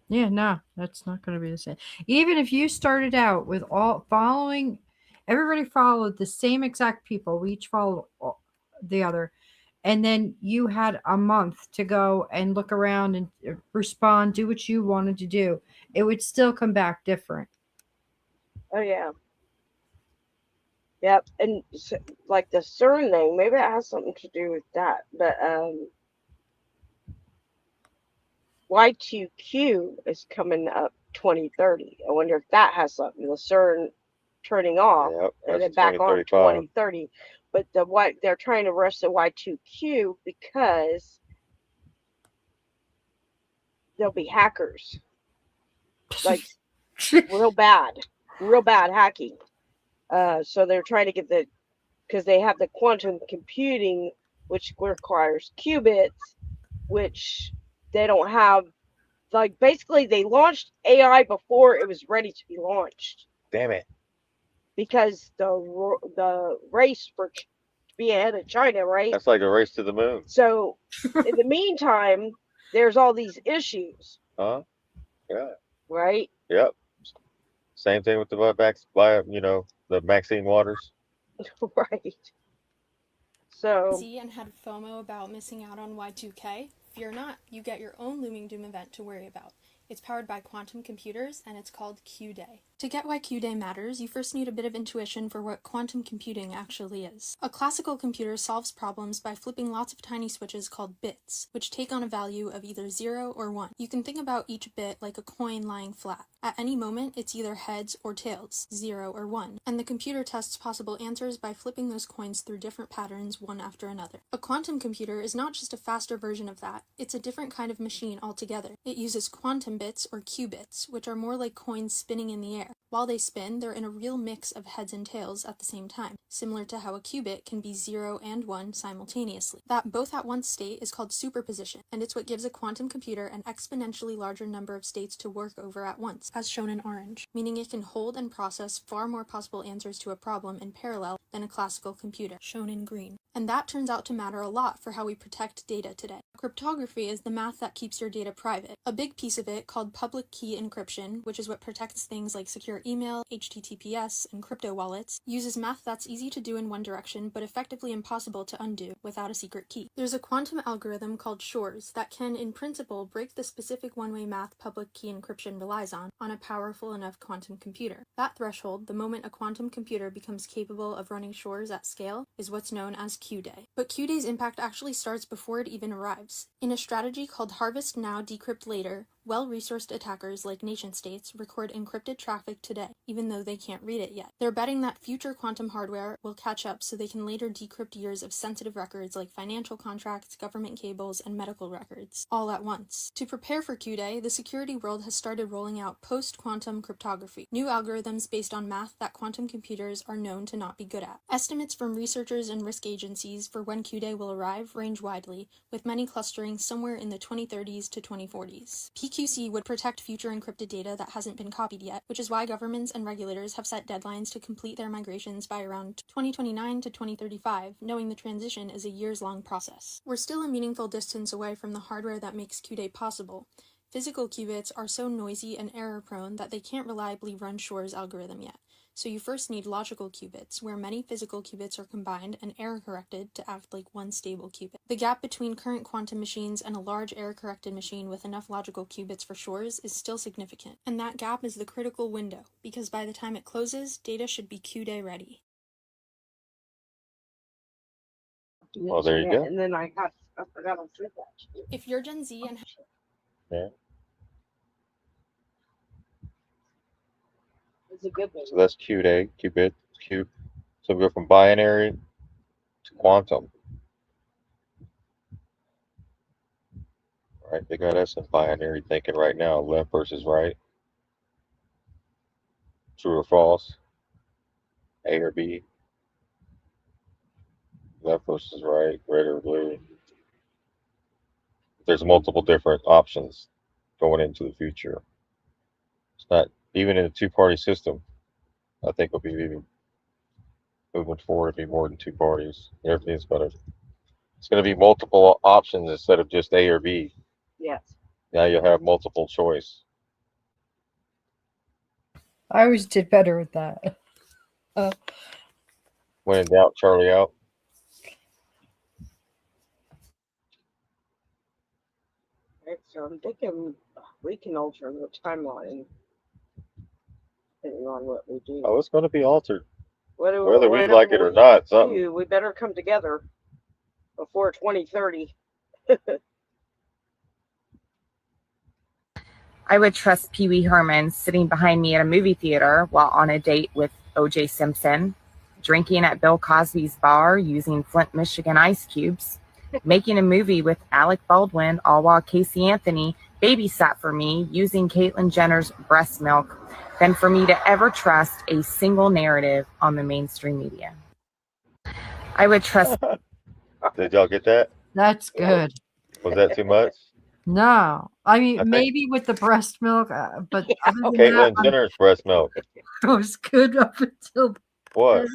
Yeah, no, that's not going to be the same. Even if you started out with all following, everybody followed the same exact people. We each followed the other. And then you had a month to go and look around and respond, do what you wanted to do. It would still come back different. Oh yeah. Yep. And like the CERN thing, maybe it has something to do with that. But Y2Q is coming up 2030. I wonder if that has something. The CERN turning off and then back on 2030. But they're trying to rush the Y2Q because there'll be hackers, like real bad hacking. So they're trying to get because they have the quantum computing, which requires qubits, which they don't have. Like basically, they launched AI before it was ready to be launched. Damn it! Because the race for to be ahead of China, right? That's like a race to the moon. So in the meantime, there's all these issues. Huh? Yeah. Right? Yep. Same thing with the Maxine Waters. Right. So. And had FOMO about missing out on Y2K? Fear not, you get your own Looming Doom event to worry about. It's powered by quantum computers, and it's called Q-Day. To get why Q-Day matters, you first need a bit of intuition for what quantum computing actually is. A classical computer solves problems by flipping lots of tiny switches called bits, which take on a value of either 0 or 1. You can think about each bit like a coin lying flat. At any moment, it's either heads or tails, 0 or 1, and the computer tests possible answers by flipping those coins through different patterns one after another. A quantum computer is not just a faster version of that, it's a different kind of machine altogether. It uses quantum bits or qubits, which are more like coins spinning in the air. While they spin, they're in a real mix of heads and tails at the same time, similar to how a qubit can be 0 and 1 simultaneously. That both at once state is called superposition, and it's what gives a quantum computer an exponentially larger number of states to work over at once, as shown in orange, meaning it can hold and process far more possible answers to a problem in parallel than a classical computer, shown in green. And that turns out to matter a lot for how we protect data today. Cryptography is the math that keeps your data private. A big piece of it, called public key encryption, which is what protects things like secure email, HTTPS, and crypto wallets, uses math that's easy to do in one direction but effectively impossible to undo without a secret key. There's a quantum algorithm called Shor's that can, in principle, break the specific one-way math public key encryption relies on a powerful enough quantum computer. That threshold, the moment a quantum computer becomes capable of running Shor's at scale, is what's known as Q-Day. But Q-Day's impact actually starts before it even arrives. In a strategy called Harvest Now, Decrypt Later, Well-resourced attackers like nation-states record encrypted traffic today, even though they can't read it yet. They're betting that future quantum hardware will catch up so they can later decrypt years of sensitive records like financial contracts, government cables, and medical records, all at once. To prepare for Q-Day, the security world has started rolling out post-quantum cryptography, new algorithms based on math that quantum computers are known to not be good at. Estimates from researchers and risk agencies for when Q-Day will arrive range widely, with many clustering somewhere in the 2030s to 2040s. PQC would protect future encrypted data that hasn't been copied yet, which is why governments and regulators have set deadlines to complete their migrations by around 2029 to 2035, knowing the transition is a years-long process. We're still a meaningful distance away from the hardware that makes Q-Day possible. Physical qubits are so noisy and error-prone that they can't reliably run Shor's algorithm yet. So you first need logical qubits, where many physical qubits are combined and error-corrected to act like one stable qubit. The gap between current quantum machines and a large error-corrected machine with enough logical qubits for Shor's is still significant. And that gap is the critical window, because by the time it closes, data should be Q-Day ready. Well, there you go. And then I forgot to say that. If you're Gen Z and Yeah. It's a good thing. So that's Q-Day, qubit, cube. So we go from binary to quantum. Right? They got us in binary thinking right now, left versus right. True or false. A or B. Left versus right, red or blue. There's multiple different options going into the future. It's not even in a two-party system. I think we'll be moving forward to be more than two parties. Everything's it's gonna be multiple options instead of just A or B. Yes. Now you'll have multiple choice. I always did better with that. When in doubt, Charlie out. Right, so I'm thinking we can alter the timeline depending on what we do. Oh, it's gonna be altered. Whether we like it or not, something. We better come together before 2030. I would trust Pee Wee Herman sitting behind me at a movie theater while on a date with O.J. Simpson, drinking at Bill Cosby's bar using Flint, Michigan ice cubes, making a movie with Alec Baldwin, all while Casey Anthony babysat for me using Caitlyn Jenner's breast milk, than for me to ever trust a single narrative on the mainstream media. I would trust... Did y'all get that? That's good. Was that too much? No, I mean, I think- maybe with the breast milk, but other than Caitlyn that, Jenner's breast milk. it was good up until What?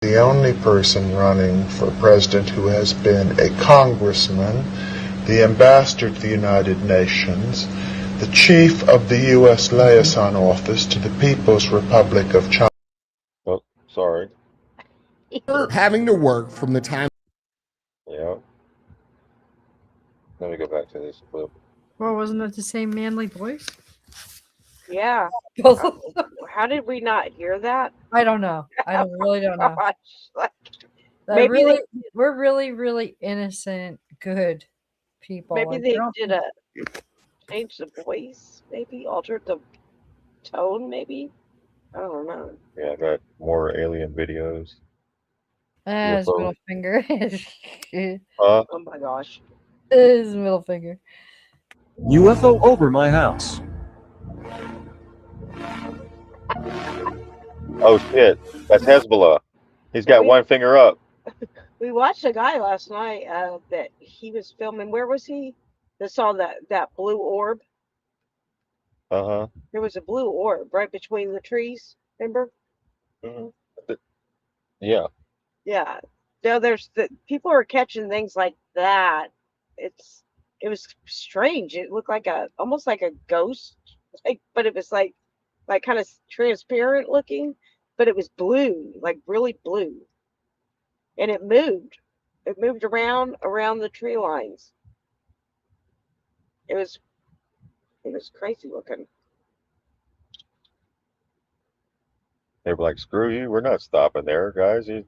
The only person running for president who has been a congressman, the ambassador to the United Nations, the chief of the U.S. liaison office to the People's Republic of China. Oh, sorry. Having to work from the time. Yeah. Let me go back to this clip. Well, wasn't it the same manly voice? Yeah. How did we not hear that? I don't know. I really don't know. Gosh, like, Maybe maybe we're really, really innocent, good people. maybe Like, they don't did change the voice, maybe altered the tone, maybe. I don't know. Yeah, I got more alien videos. his UFO. middle finger. Huh? Oh my gosh. His middle finger. UFO over my house. Oh shit, that's Hezbollah. He's got one finger up. We watched a guy last night that he was filming. Where was he? That saw that blue orb. Uh-huh. There was a blue orb right between the trees. Remember? Yeah. Yeah. No, there's the people are catching things like that. It was strange. It looked like almost like a ghost, but it was like kind of transparent looking, but it was blue, like really blue, and it moved. It moved around the tree lines. It was crazy looking. They were like, screw you, we're not stopping there, guys. You're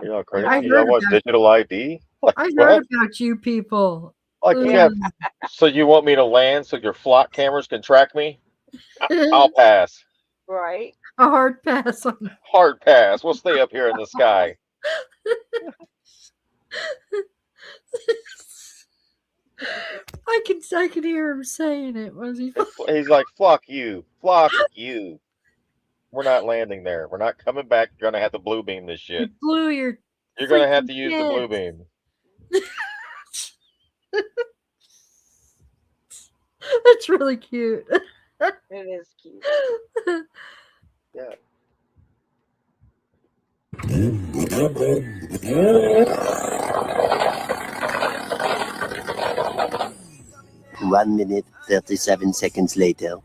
not crazy. I You don't heard want about- digital ID? Like, I what? heard about you people. Like, yeah. So you want me to land so your flock cameras can track me? I'll pass. Right. A hard pass on. Hard pass. We'll stay up here in the sky. I can hear him saying it. Was he? He's like, fuck you. Fuck you. We're not landing there. We're not coming back. You're gonna have to blue beam this shit. Blew your. You're gonna have to freaking use the blue kids. beam. That's really cute. It is cute. Yeah. 1 minute, 37 seconds later.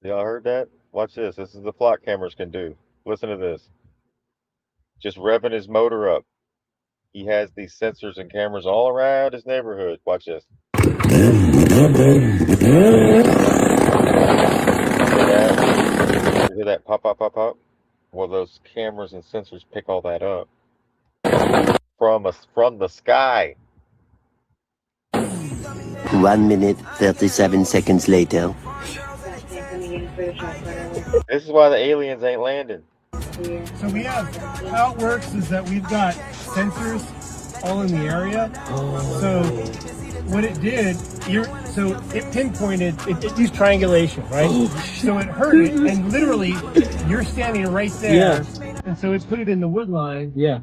Y'all heard that? Watch this. This is the flock cameras can do. Listen to this. Just revving his motor up. He has these sensors and cameras all around his neighborhood. Watch this. You hear that pop, pop, pop, pop? Well, those cameras and sensors pick all that up from the sky. 1 minute, 37 seconds later. This is why the aliens ain't landing. So we have, how it works is that we've got sensors all in the area. So what it did, so it pinpointed, it used triangulation, right? So it heard it, and literally, you're standing right there. Yeah. And so it put it in the wood line. Yeah.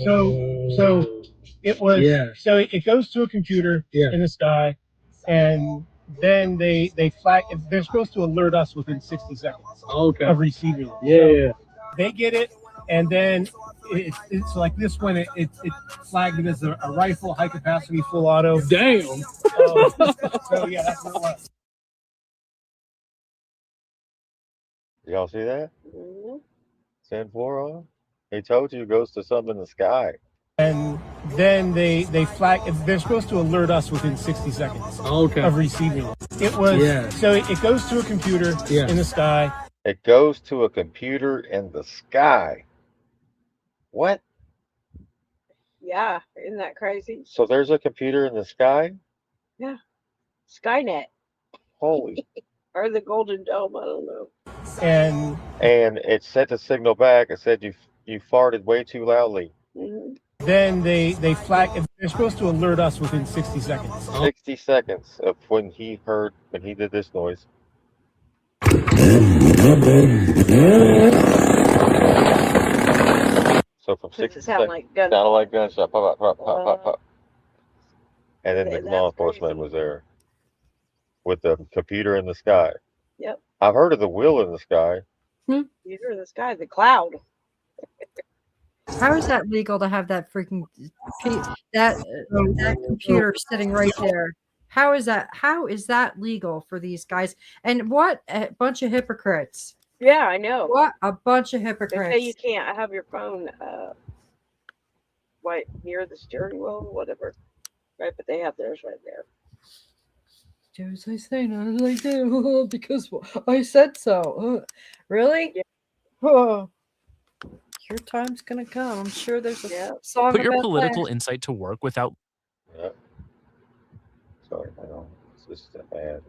So it was, so it goes to a computer in the sky, and then they flag, they're supposed to alert us within 60 seconds of receiving it. So they get it, and then it's like this one, it flagged it as a rifle, high capacity, full auto. Damn. So yeah, that's what it was. Y'all see that? Send 4 on? He told you it goes to something in the sky. And then they flag, they're supposed to alert us within 60 seconds of receiving it. It was, so it goes to a computer in the sky. It goes to a computer in the sky. What? Yeah, isn't that crazy? So there's a computer in the sky? Yeah. Skynet. Holy. Or the Golden Dome, I don't know. And it sent a signal back. It said you farted way too loudly. Then they flag, they're supposed to alert us within 60 seconds. 60 seconds of when he did this noise. So from 60 Sound seconds, like gun- sounded like gunshot. Pop, pop, pop, pop, pop, pop. and then the That's law enforcement crazy. was there with the computer in the sky. Yep. I've heard of the wheel in the sky. You hear the sky, the cloud. How is that legal to have that freaking that computer sitting right there? How is that? How is that legal for these guys? And what a bunch of hypocrites! Yeah, I know. What a bunch of They say hypocrites! you can't have your phone right near the steering wheel, whatever. Right, but they have theirs right there. Do as I say, not as I do, because I said so. Really? Yeah. Oh, your time's gonna come. I'm sure there's a song Put your about political that. insight to work without. Yeah. Sorry, I know. This is a bad.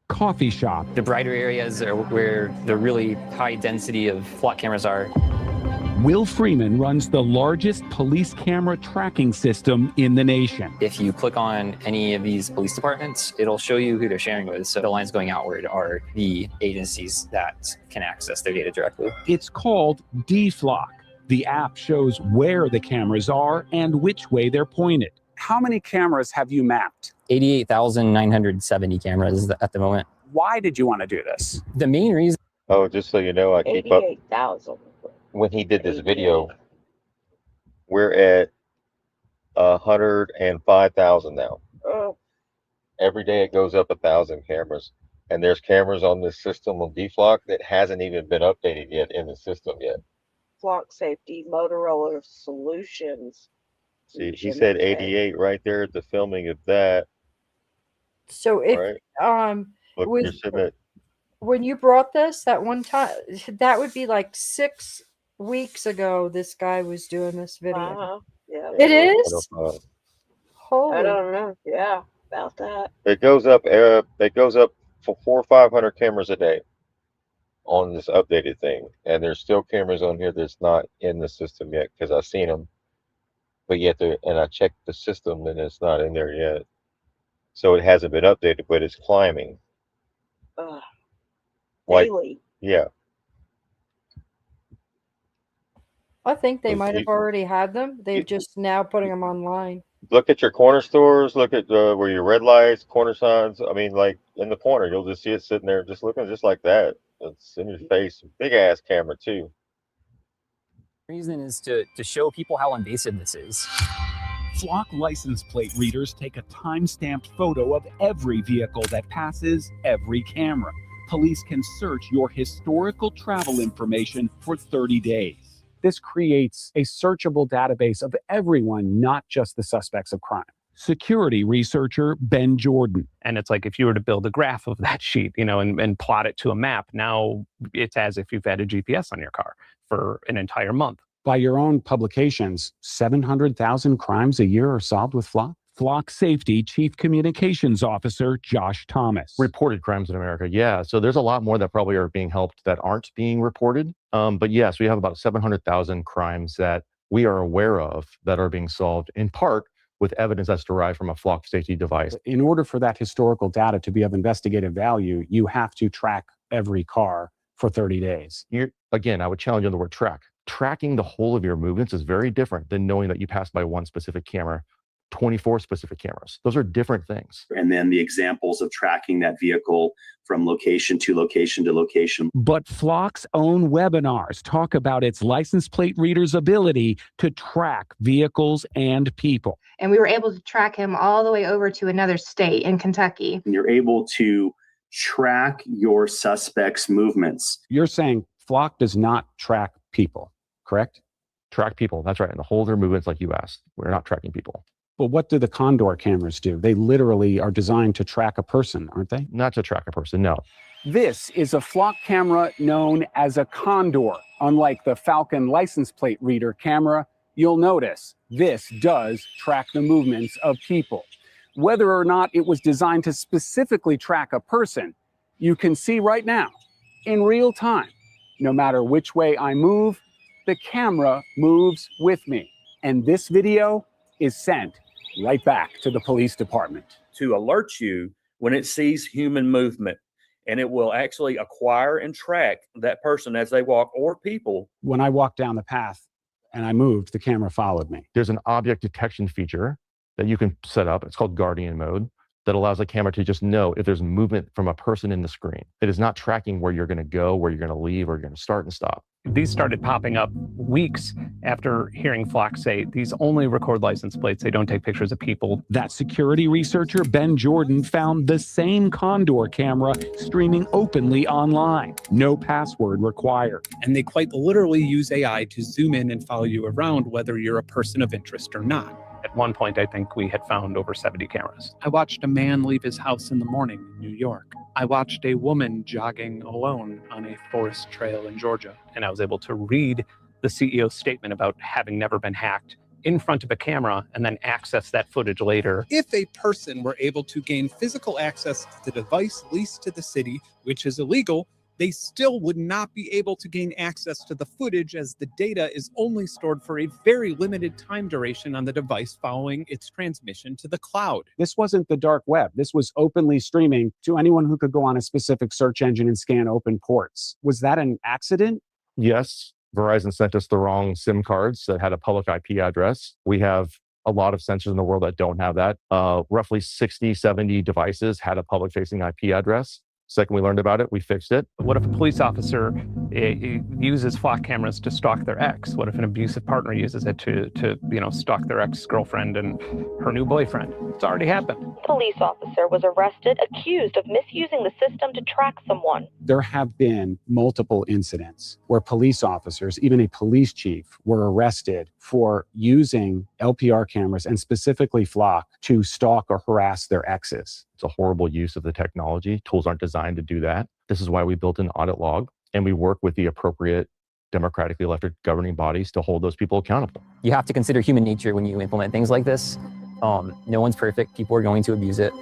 Coffee shop. The brighter areas are where the really high density of flock cameras are. Will Freeman runs the largest police camera tracking system in the nation. If you click on any of these police departments, it'll show you who they're sharing with. So the lines going outward are the agencies that can access their data directly. It's called DFlock. The app shows where the cameras are and which way they're pointed. How many cameras have you mapped? 88,970 cameras at the moment. Why did you want to do this? The main reason. Oh, just so you know, I keep up. 88,000. When he did this video, we're at 105,000 now. Oh. Every day it goes up 1,000 cameras, and there's cameras on this system on DFlock that hasn't even been updated yet in the system yet. Flock safety, Motorola Solutions. See, he said 88 right there at the filming of that. So if Right. Look, was- you're sitting at when you brought this that one time, that would be like 6 weeks ago. This guy was doing this video. Yeah. It is. I Holy. don't know. Yeah, about that. It goes up. It goes up for 400 or 500 cameras a day on this updated thing, and there's still cameras on here that's not in the system yet because I've seen them, but yet and I checked the system and it's not in there yet, so it hasn't been updated, but it's climbing. Daily. Yeah. I think they So might you- have already had them. They're just now putting them online. Look at your corner stores. Look at where your red lights, corner signs. I mean, like in the corner, you'll just see it sitting there, just looking just like that. It's in your face. Big ass camera too. Reason is to show people how invasive this is. Flock license plate readers take a time-stamped photo of every vehicle that passes every camera. Police can search your historical travel information for 30 days. This creates a searchable database of everyone, not just the suspects of crime. Security researcher Ben Jordan. And it's like if you were to build a graph of that sheet, and plot it to a map, now it's as if you've had a GPS on your car for an entire month. By your own publications, 700,000 crimes a year are solved with Flock. Flock Safety Chief Communications Officer Josh Thomas. Reported crimes in America, yeah. So there's a lot more that probably are being helped that aren't being reported. But yes, we have about 700,000 crimes that we are aware of that are being solved in part with evidence that's derived from a Flock safety device. In order for that historical data to be of investigative value, you have to track every car for 30 days. Again, I would challenge you on the word track. Tracking the whole of your movements is very different than knowing that you passed by one specific camera, 24 specific cameras. Those are different things. And then the examples of tracking that vehicle from location to location to location. But Flock's own webinars talk about its license plate reader's ability to track vehicles and people. And we were able to track him all the way over to another state in Kentucky. And you're able to track your suspect's movements. You're saying Flock does not track people, correct? Track people, that's right. And the whole of their movements, like you asked, we're not tracking people. But what do the Condor cameras do? They literally are designed to track a person, aren't they? Not to track a person, no. This is a Flock camera known as a Condor. Unlike the Falcon license plate reader camera, you'll notice this does track the movements of people. Whether or not it was designed to specifically track a person, you can see right now, in real time, no matter which way I move, the camera moves with me. And this video is sent right back to the police department to alert you when it sees human movement. And it will actually acquire and track that person as they walk or people. When I walked down the path and I moved, the camera followed me. There's an object detection feature that you can set up. It's called Guardian mode, that allows the camera to just know if there's movement from a person in the screen. It is not tracking where you're going to go, where you're going to leave, or you're going to start and stop. These started popping up weeks after hearing Flock say these only record license plates. They don't take pictures of people. That security researcher, Ben Jordan, found the same Condor camera streaming openly online. No password required. And they quite literally use AI to zoom in and follow you around, whether you're a person of interest or not. At one point, I think we had found over 70 cameras. I watched a man leave his house in the morning in New York. I watched a woman jogging alone on a forest trail in Georgia. And I was able to read the CEO's statement about having never been hacked in front of a camera and then access that footage later. If a person were able to gain physical access to the device leased to the city, which is illegal, they still would not be able to gain access to the footage, as the data is only stored for a very limited time duration on the device following its transmission to the cloud. This wasn't the dark web. This was openly streaming to anyone who could go on a specific search engine and scan open ports. Was that an accident? Yes, Verizon sent us the wrong SIM cards that had a public IP address. We have a lot of sensors in the world that don't have that. Roughly 60, 70 devices had a public-facing IP address. Second we learned about it, we fixed it. What if a police officer uses flock cameras to stalk their ex? What if an abusive partner uses it to stalk their ex-girlfriend and her new boyfriend? It's already happened. Police officer was arrested, accused of misusing the system to track someone. There have been multiple incidents where police officers, even a police chief, were arrested for using LPR cameras and specifically Flock to stalk or harass their exes. It's a horrible use of the technology. Tools aren't designed to do that. This is why we built an audit log, and we work with the appropriate democratically elected governing bodies to hold those people accountable. You have to consider human nature when you implement things like this. No one's perfect. People are going to abuse it.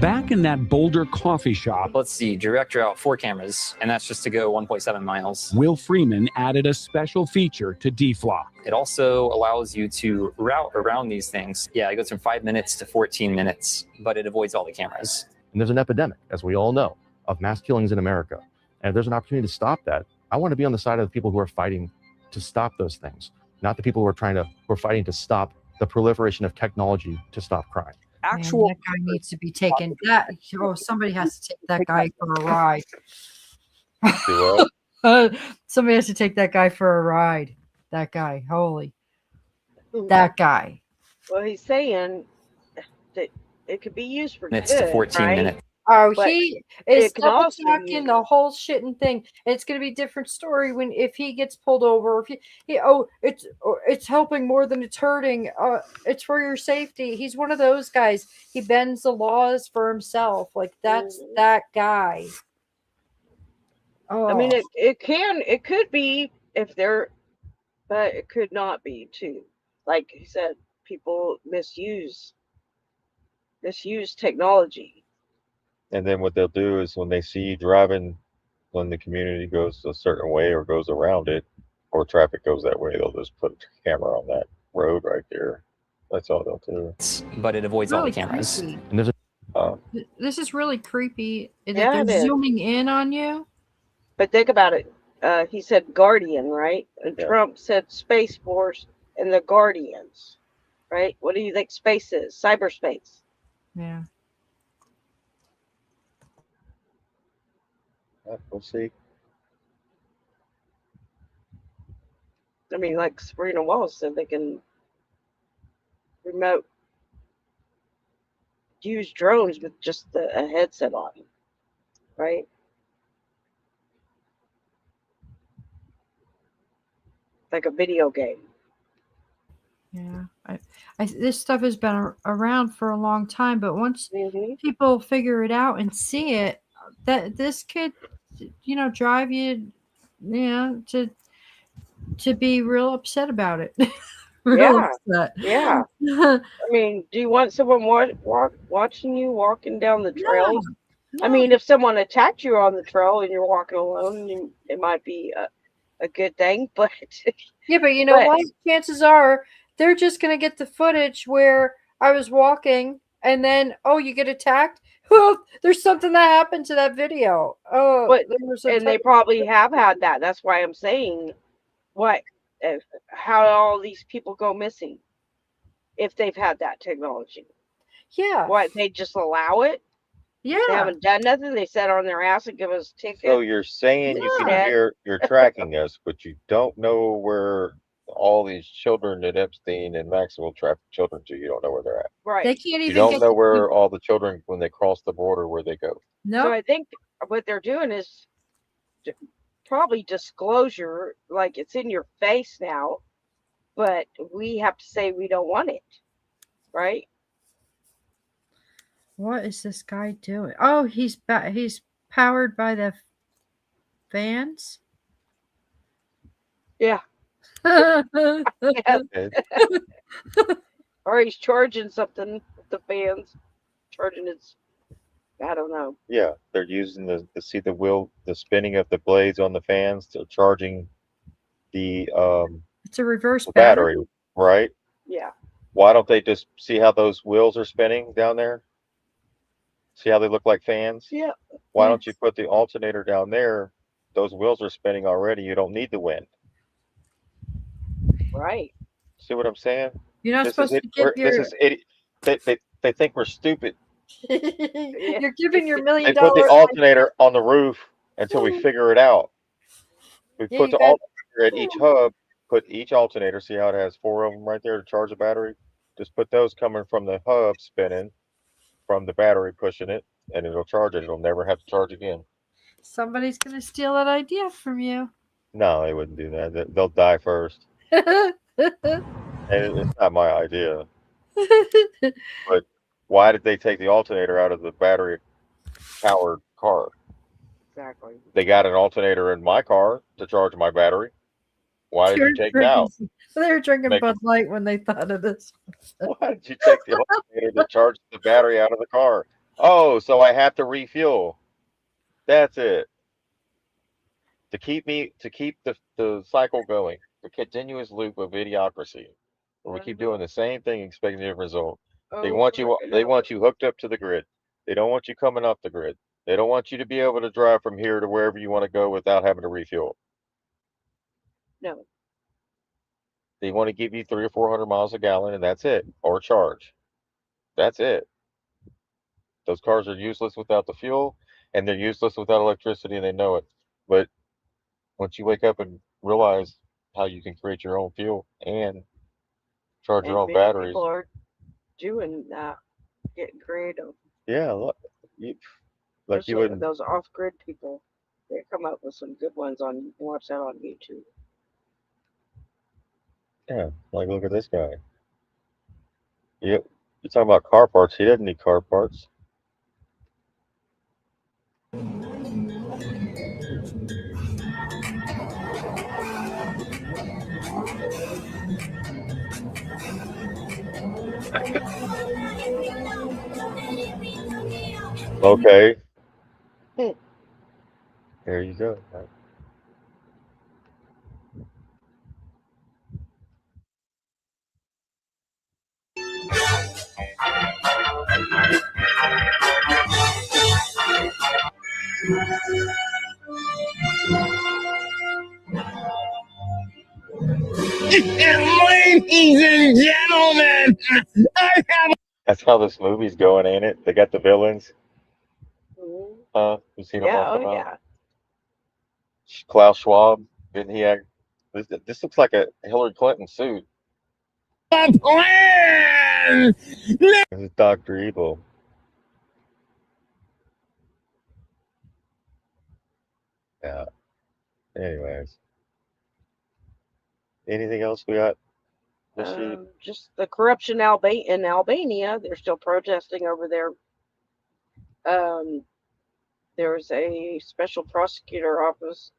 Back in that Boulder coffee shop, Let's see, direct route 4 cameras, and that's just to go 1.7 miles. Will Freeman added a special feature to DFlock. It also allows you to route around these things. Yeah, it goes from 5 minutes to 14 minutes, but it avoids all the cameras. And there's an epidemic, as we all know, of mass killings in America. And if there's an opportunity to stop that, I want to be on the side of the people who are fighting to stop those things, not the people who are fighting to stop the proliferation of technology to stop crime. Actual that guy needs to be taken. Somebody has to take that guy for a ride. Somebody has to take that guy for a ride. That guy, that guy. Well, he's saying that it could be used for minutes good, to 14 right? minutes. Oh, But he is it can double also talking use- the whole shitting thing. It's going to be a different story if he gets pulled over. If it's helping more than it's hurting. It's for your safety. He's one of those guys. He bends the laws for himself. Like that's that guy. Oh, I mean, it could be if they're, but it could not be too. Like he said, people misuse technology. And then what they'll do is when they see you driving, when the community goes a certain way or goes around it, or traffic goes that way, they'll just put a camera on that road right there. That's all they'll do. But it avoids all the Really cameras. creepy. And there's This is really creepy. That Yeah, it they're is. zooming in on you. But think about it. He said Guardian, right? And Trump said Space Force and the Guardians, right? What do you think space is? Cyberspace. Yeah. We'll see. I mean, like Sabrina Wallace said, they can remote use drones with just a headset on, right? Like a video game. Yeah, this stuff has been around for a long time, but once people figure it out and see it, that this could, drive you, to be real upset about it. Upset. Yeah. I mean, do you want someone watching you walking down the trails? No. I mean, if someone attacked you on the trail and you're walking alone, it might be a good thing, but yeah, but you know what? Chances are they're just going to get the footage where I was walking and then, oh, you get attacked. Well, there's something that happened to that video. Oh, But there was a and they probably have had that. That's why I'm saying, how all these people go missing if they've had that technology. Yeah. What, they just allow it? Yeah. They haven't done nothing. They sat on their ass and give us tickets. So you're saying you can hear, you're tracking us, but you don't know where all these children that Epstein and Maxwell trafficked children to. You don't know where they're at. Right. They can't You even don't get know the where people. all the children, when they cross the border, where they go. No. So I think what they're doing is probably disclosure, like it's in your face now, but we have to say we don't want it, right? What is this guy doing? Oh, he's powered by the fans. Yeah. Or he's charging something with the fans, charging his. I don't know. Yeah, they're using the see the wheel, the spinning of the blades on the fans. They're charging the It's a reverse battery, right? Yeah. Why don't they just see how those wheels are spinning down there? See how they look like fans? Yeah. Why don't you put the alternator down there? Those wheels are spinning already. You don't need the wind. Right. See what I'm saying? You're not This supposed is to give your. This is idiot. They think we're stupid. You're giving your $1 They million. put the alternator on the roof until we figure it out. We Yeah, put you the got- alternator at each hub. Put each alternator. See how it has 4 of them right there to charge the battery? Just put those coming from the hub spinning, from the battery pushing it, and it'll charge it. It'll never have to charge again. Somebody's gonna steal that idea from you. No, they wouldn't do that. They'll die first. And it's not my idea. But why did they take the alternator out of the battery powered car? Exactly. They got an alternator in my car to charge my battery. Why did you take it out? They were drinking Bud Light when they thought of this. Why did you take the alternator to charge the battery out of the car? Oh, so I have to refuel. That's it. To keep the cycle going, the continuous loop of idiocracy, where we keep doing the same thing, expecting a different result. They want you hooked up to the grid. They don't want you coming off the grid. They don't want you to be able to drive from here to wherever you want to go without having to refuel. No. They want to give you 300 or 400 miles a gallon, and that's it, or charge. That's it. Those cars are useless without the fuel, and they're useless without electricity, and they know it. But once you wake up and realize how you can create your own fuel and charge your own many batteries. People are doing that, getting creative. Yeah, look, like you Especially wouldn't. those off-grid people. They come up with some good ones on. You can watch that on YouTube. Yeah, like look at this guy. Yep, you're talking about car parts. He doesn't need car parts. Okay. There you go. Ladies and gentlemen, I have. That's how this movie's going, ain't it? They got the villains. You seen them all come out? Yeah. Klaus Schwab, didn't he act? This looks like a Hillary Clinton suit. A plan. This is Dr. Evil. Yeah. Anyways. Anything else we got? Just the corruption in Albania. They're still protesting over there. There's a special prosecutor office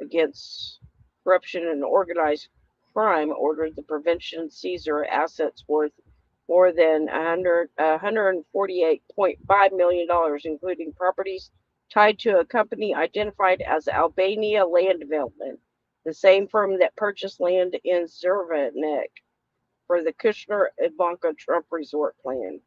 against corruption and organized crime ordered the prevention and seizure of assets worth more than $148.5 million, including properties tied to a company identified as Albania Land Development, the same firm that purchased land in Zervanek for the Kushner Ivanka Trump resort plan.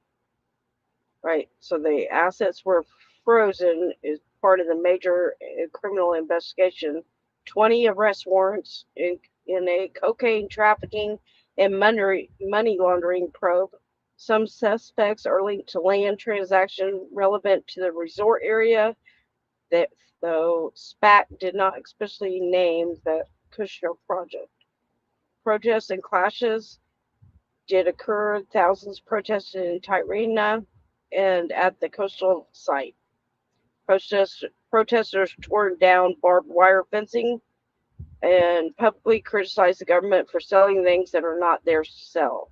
Right, so the assets were frozen as part of the major criminal investigation. 20 arrest warrants in a cocaine trafficking and money laundering probe. Some suspects are linked to land transaction relevant to the resort area, that though SPAC did not explicitly name the Kushner project. Protests and clashes did occur. Thousands protested in Tirana and at the coastal site. Protesters tore down barbed wire fencing and publicly criticized the government for selling things that are not theirs to sell.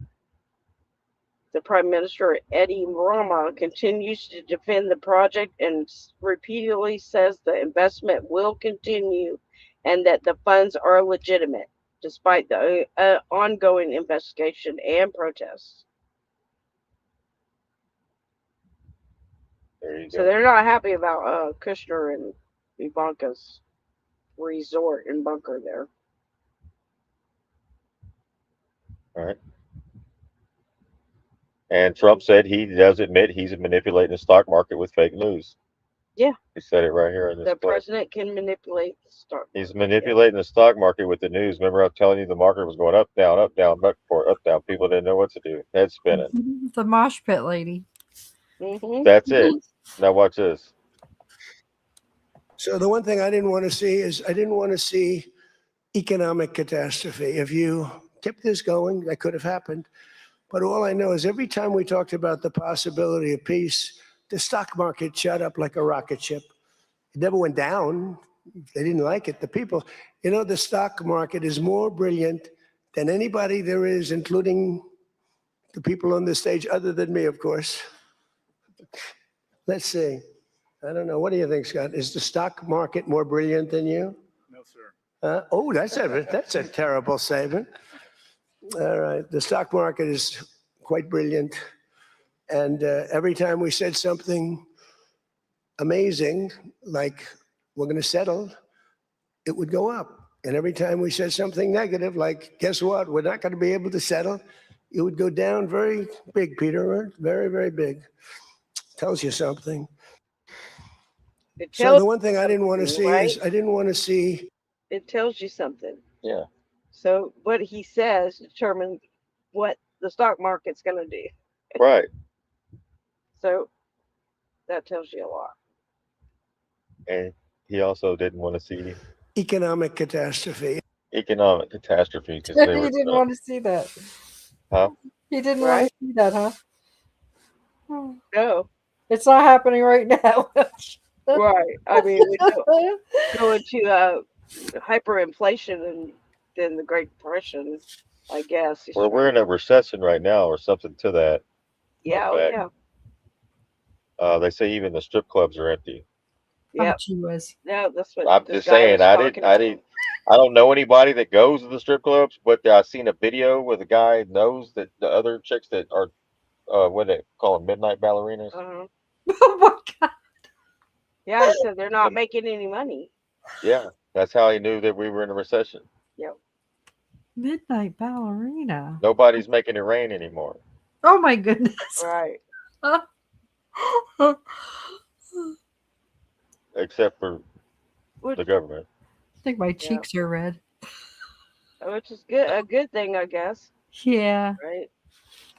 The Prime Minister, Eddie Rama, continues to defend the project and repeatedly says the investment will continue and that the funds are legitimate, despite the ongoing investigation and protests. There you So go. they're not happy about Kushner and Ivanka's resort and bunker there. All right. And Trump said he does admit he's manipulating the stock market with fake news. Yeah. He said it right here in this The clip. president can manipulate the stock. He's manipulating the stock market with the news. Remember, I was telling you the market was going up, down, up, down, back, forth, up, down. People didn't know what to do. Head spinning. The mosh pit lady. That's it. Now watch this. So the one thing I didn't want to see is I didn't want to see economic catastrophe. If you kept this going, that could have happened. But all I know is every time we talked about the possibility of peace, the stock market shot up like a rocket ship. It never went down. They didn't like it. The people, you know, the stock market is more brilliant than anybody there is, including the people on the stage, other than me, of course. Let's see. I don't know. What do you think, Scott? Is the stock market more brilliant than you? No, sir. Oh, that's a terrible statement. All right. The stock market is quite brilliant. And every time we said something amazing, like we're going to settle, it would go up. And every time we said something negative, like, guess what? We're not going to be able to settle, it would go down very big, Peter. Very, very big. Tells you something. So the one thing I didn't want to see is I didn't want to see. It tells you something. Yeah. So what he says determines what the stock market's going to do. Right. So that tells you a lot. And he also didn't want to see Economic catastrophe. economic catastrophe because He they were. didn't want to see that. Huh? He didn't want to see that, huh? No. It's not happening right now. Right. I mean, we go into hyperinflation and then the Great Depression, I guess. Well, we're in a recession right now, or something to that. Yeah, effect. They say even the strip clubs are empty. Yeah. She was. No, that's what I'm just saying. I don't know anybody that goes to the strip clubs, but I seen a video where the guy knows that the other chicks that are, what they call them, midnight ballerinas. Oh my God. Yeah, he said they're not making any money. Yeah, that's how he knew that we were in a recession. Yep. Midnight ballerina. Nobody's making it rain anymore. Oh my goodness. Right. Except for the government. I think my cheeks are red. Which is good, a good thing, I guess. Yeah. Right.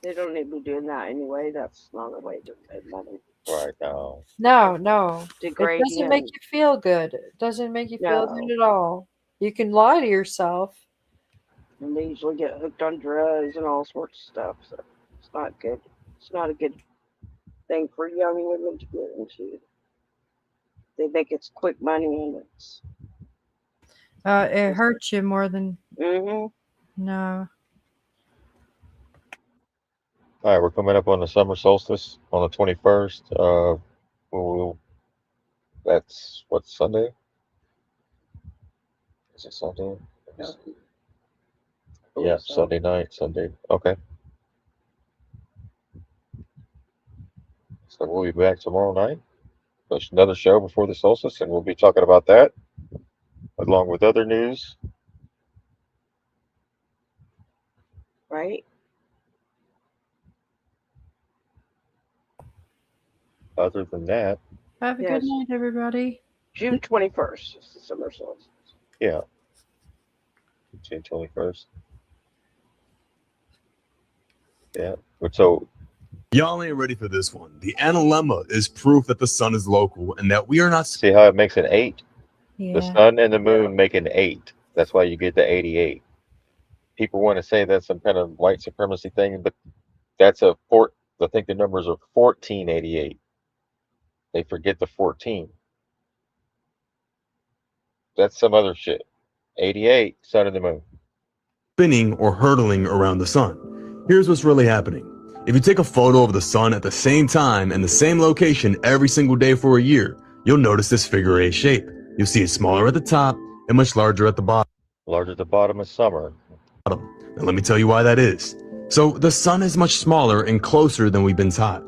They don't need to be doing that anyway. That's not a way to make money. Right now. No. Degrading It doesn't make and- you feel good. It doesn't make you feel No. good at all. You can lie to yourself. And they usually get hooked on drugs and all sorts of stuff. So it's not good. It's not a good thing for young women to get into. They think it's quick money and it's. It hurts you more than. Mm-hmm. No. All right, we're coming up on the summer solstice on the 21st. That's what, Sunday? Is it Sunday? Yeah, Sunday night, Sunday. Okay. So we'll be back tomorrow night. There's another show before the solstice, and we'll be talking about that along with other news right? Other than that, Have a Yes. good night, everybody. June 21st is the summer solstice. yeah, June 21st. Yeah. So Y'all ain't ready for this one. The analemma is proof that the sun is local and that we are not. see how it makes an 8? The Yeah. sun and the moon make an 8. That's why you get the 88. People want to say that's some kind of white supremacy thing, but that's I think the numbers are 1488. They forget the 14. That's some other shit. 88, sun and the moon. Spinning or hurtling around the sun. Here's what's really happening. If you take a photo of the sun at the same time and the same location every single day for a year, you'll notice this figure 8 shape. You'll see it smaller at the top and much larger at the bottom. Larger at the bottom of summer. Now let me tell you why that is. So the sun is much smaller and closer than we've been taught.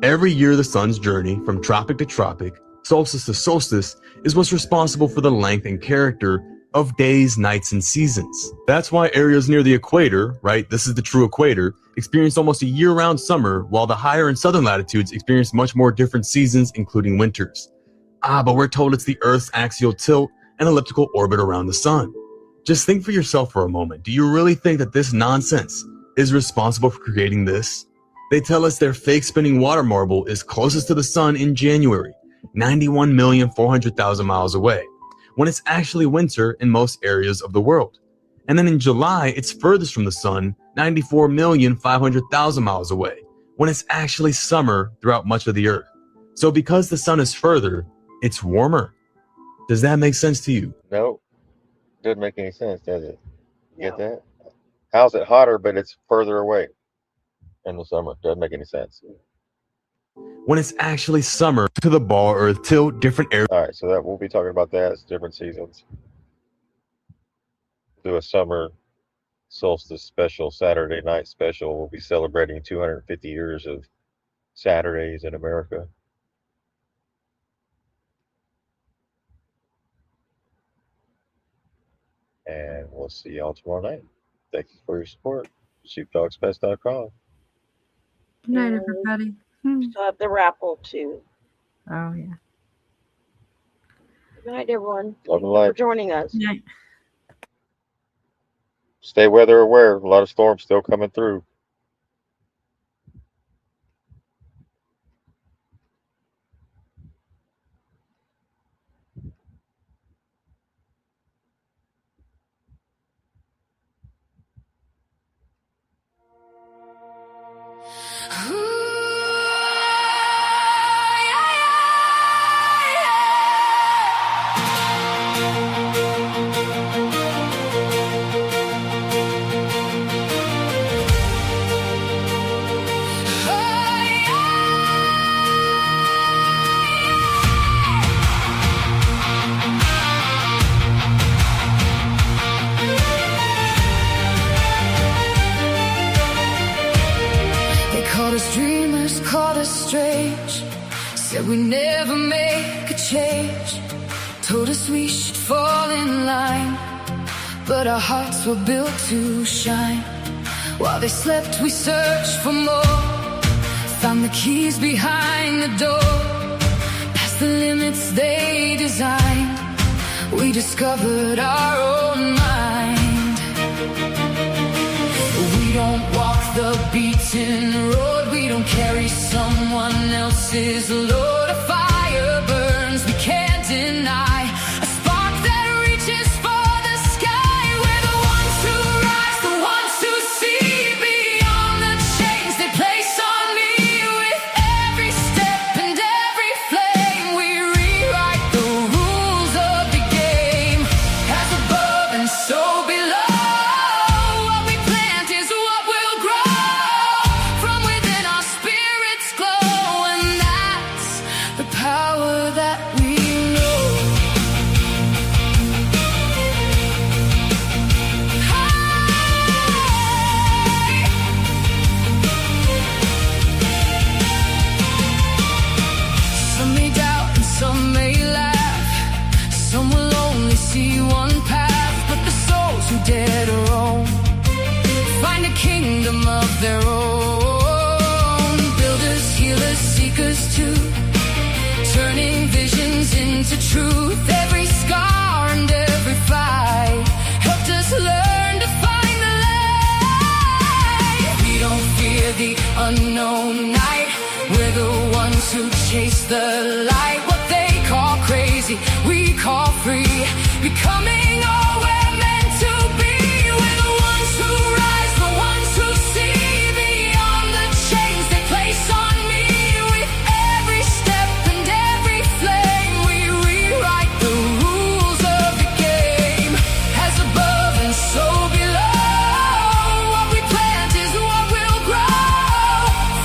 Every year the sun's journey from tropic to tropic, solstice to solstice, is what's responsible for the length and character of days, nights, and seasons. That's why areas near the equator, right, this is the true equator, experience almost a year-round summer, while the higher and southern latitudes experience much more different seasons, including winters. But we're told it's the Earth's axial tilt and elliptical orbit around the sun. Just think for yourself for a moment. Do you really think that this nonsense is responsible for creating this? They tell us their fake spinning water marble is closest to the sun in January, 91,400,000 miles away, when it's actually winter in most areas of the world. And then in July, it's furthest from the sun, 94,500,000 miles away, when it's actually summer throughout much of the Earth. So because the sun is further, it's warmer. Does that make sense to you? No, doesn't make any sense, does it? You get that? How's it hotter, but it's further away in the summer? Doesn't make any sense. When it's actually summer to the ball Earth tilt, different areas. All right, so that we'll be talking about that. It's different seasons. Do a summer solstice special, Saturday night special. We'll be celebrating 250 years of Saturdays in America. And we'll see y'all tomorrow night. Thank you for your support. SheepdogsBest.com. Good night, everybody. Still have the raffle too. Oh, yeah. Good night, everyone. Love and Thank you light. for joining us. Yeah. Stay weather aware. A lot of storms still coming through. They called us dreamers, called us strange, said we never make a change, told us we should fall in line, but our hearts were built to shine. While they slept, we searched for more, found the keys behind the door, past the limits they designed, we discovered our own mind. We don't walk the beaten road, we don't carry someone else's load. A fire burns, we can't deny, a spark that reaches for the sky. We're the ones who rise, the ones who see beyond the chains they place on me. With every step and every flame, we rewrite the rules of the game. As above and so below, what we plant is what will grow. From within our spirits glow, and that's the power that we know. Some may doubt and some may laugh, some will only see one path, but the soul to truth. Every scar and every fight helped us learn to find the light. We don't fear the unknown night. We're the ones who chase the light. What they call crazy, we call free. Becoming all we're meant to be. We're the ones who rise, the ones who see beyond the chains they place on me. With every step and every flame, we rewrite the rules of the game. As above and so below, what we plant is what will grow.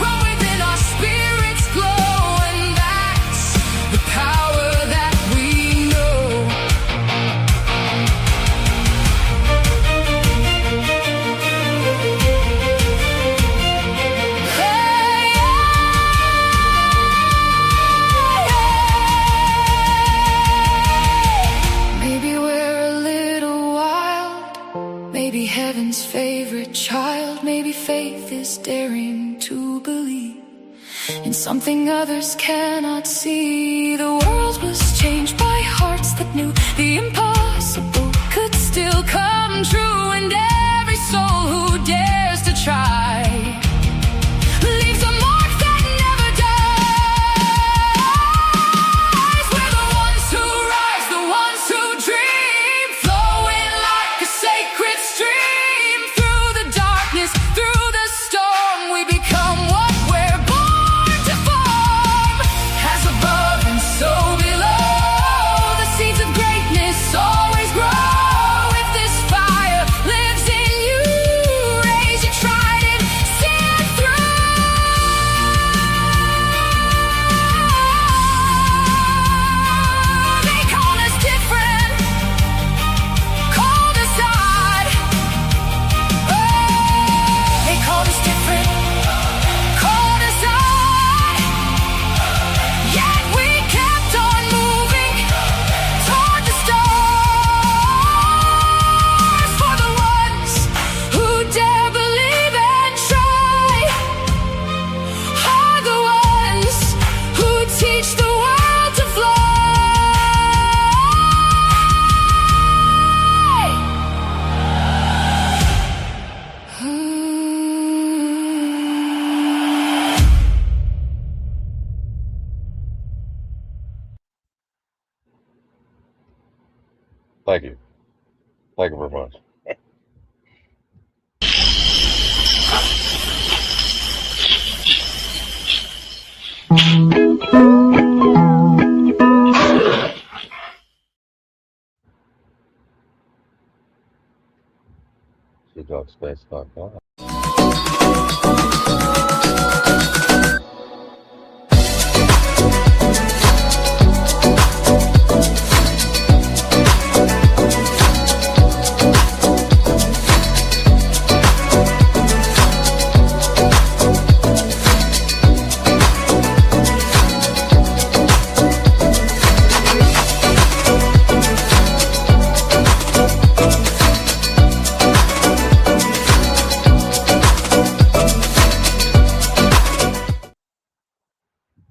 From within our spirits glow, and that's the power that we know. Maybe we're a little wild, maybe heaven's favorite child, maybe faith is daring to believe in something others cannot see. The world was changed by hearts that knew the impossible could still come true, and every soul who dares to try leaves a mark that never dies. We're the ones who rise, the ones who dream, flowing like a sacred stream. Through the darkness, through the storm, we become what we're born to form. As above and so below, the seeds of greatness always grow. If this fire lives in you, raise your trident, see it through. They call us different, called us odd. They called us different, called us odd. Yet we kept on moving toward the stars. For the ones who dare believe and try are the ones who teach the world to fly. Thank you. Thank you very much. SeaDogSpace.com.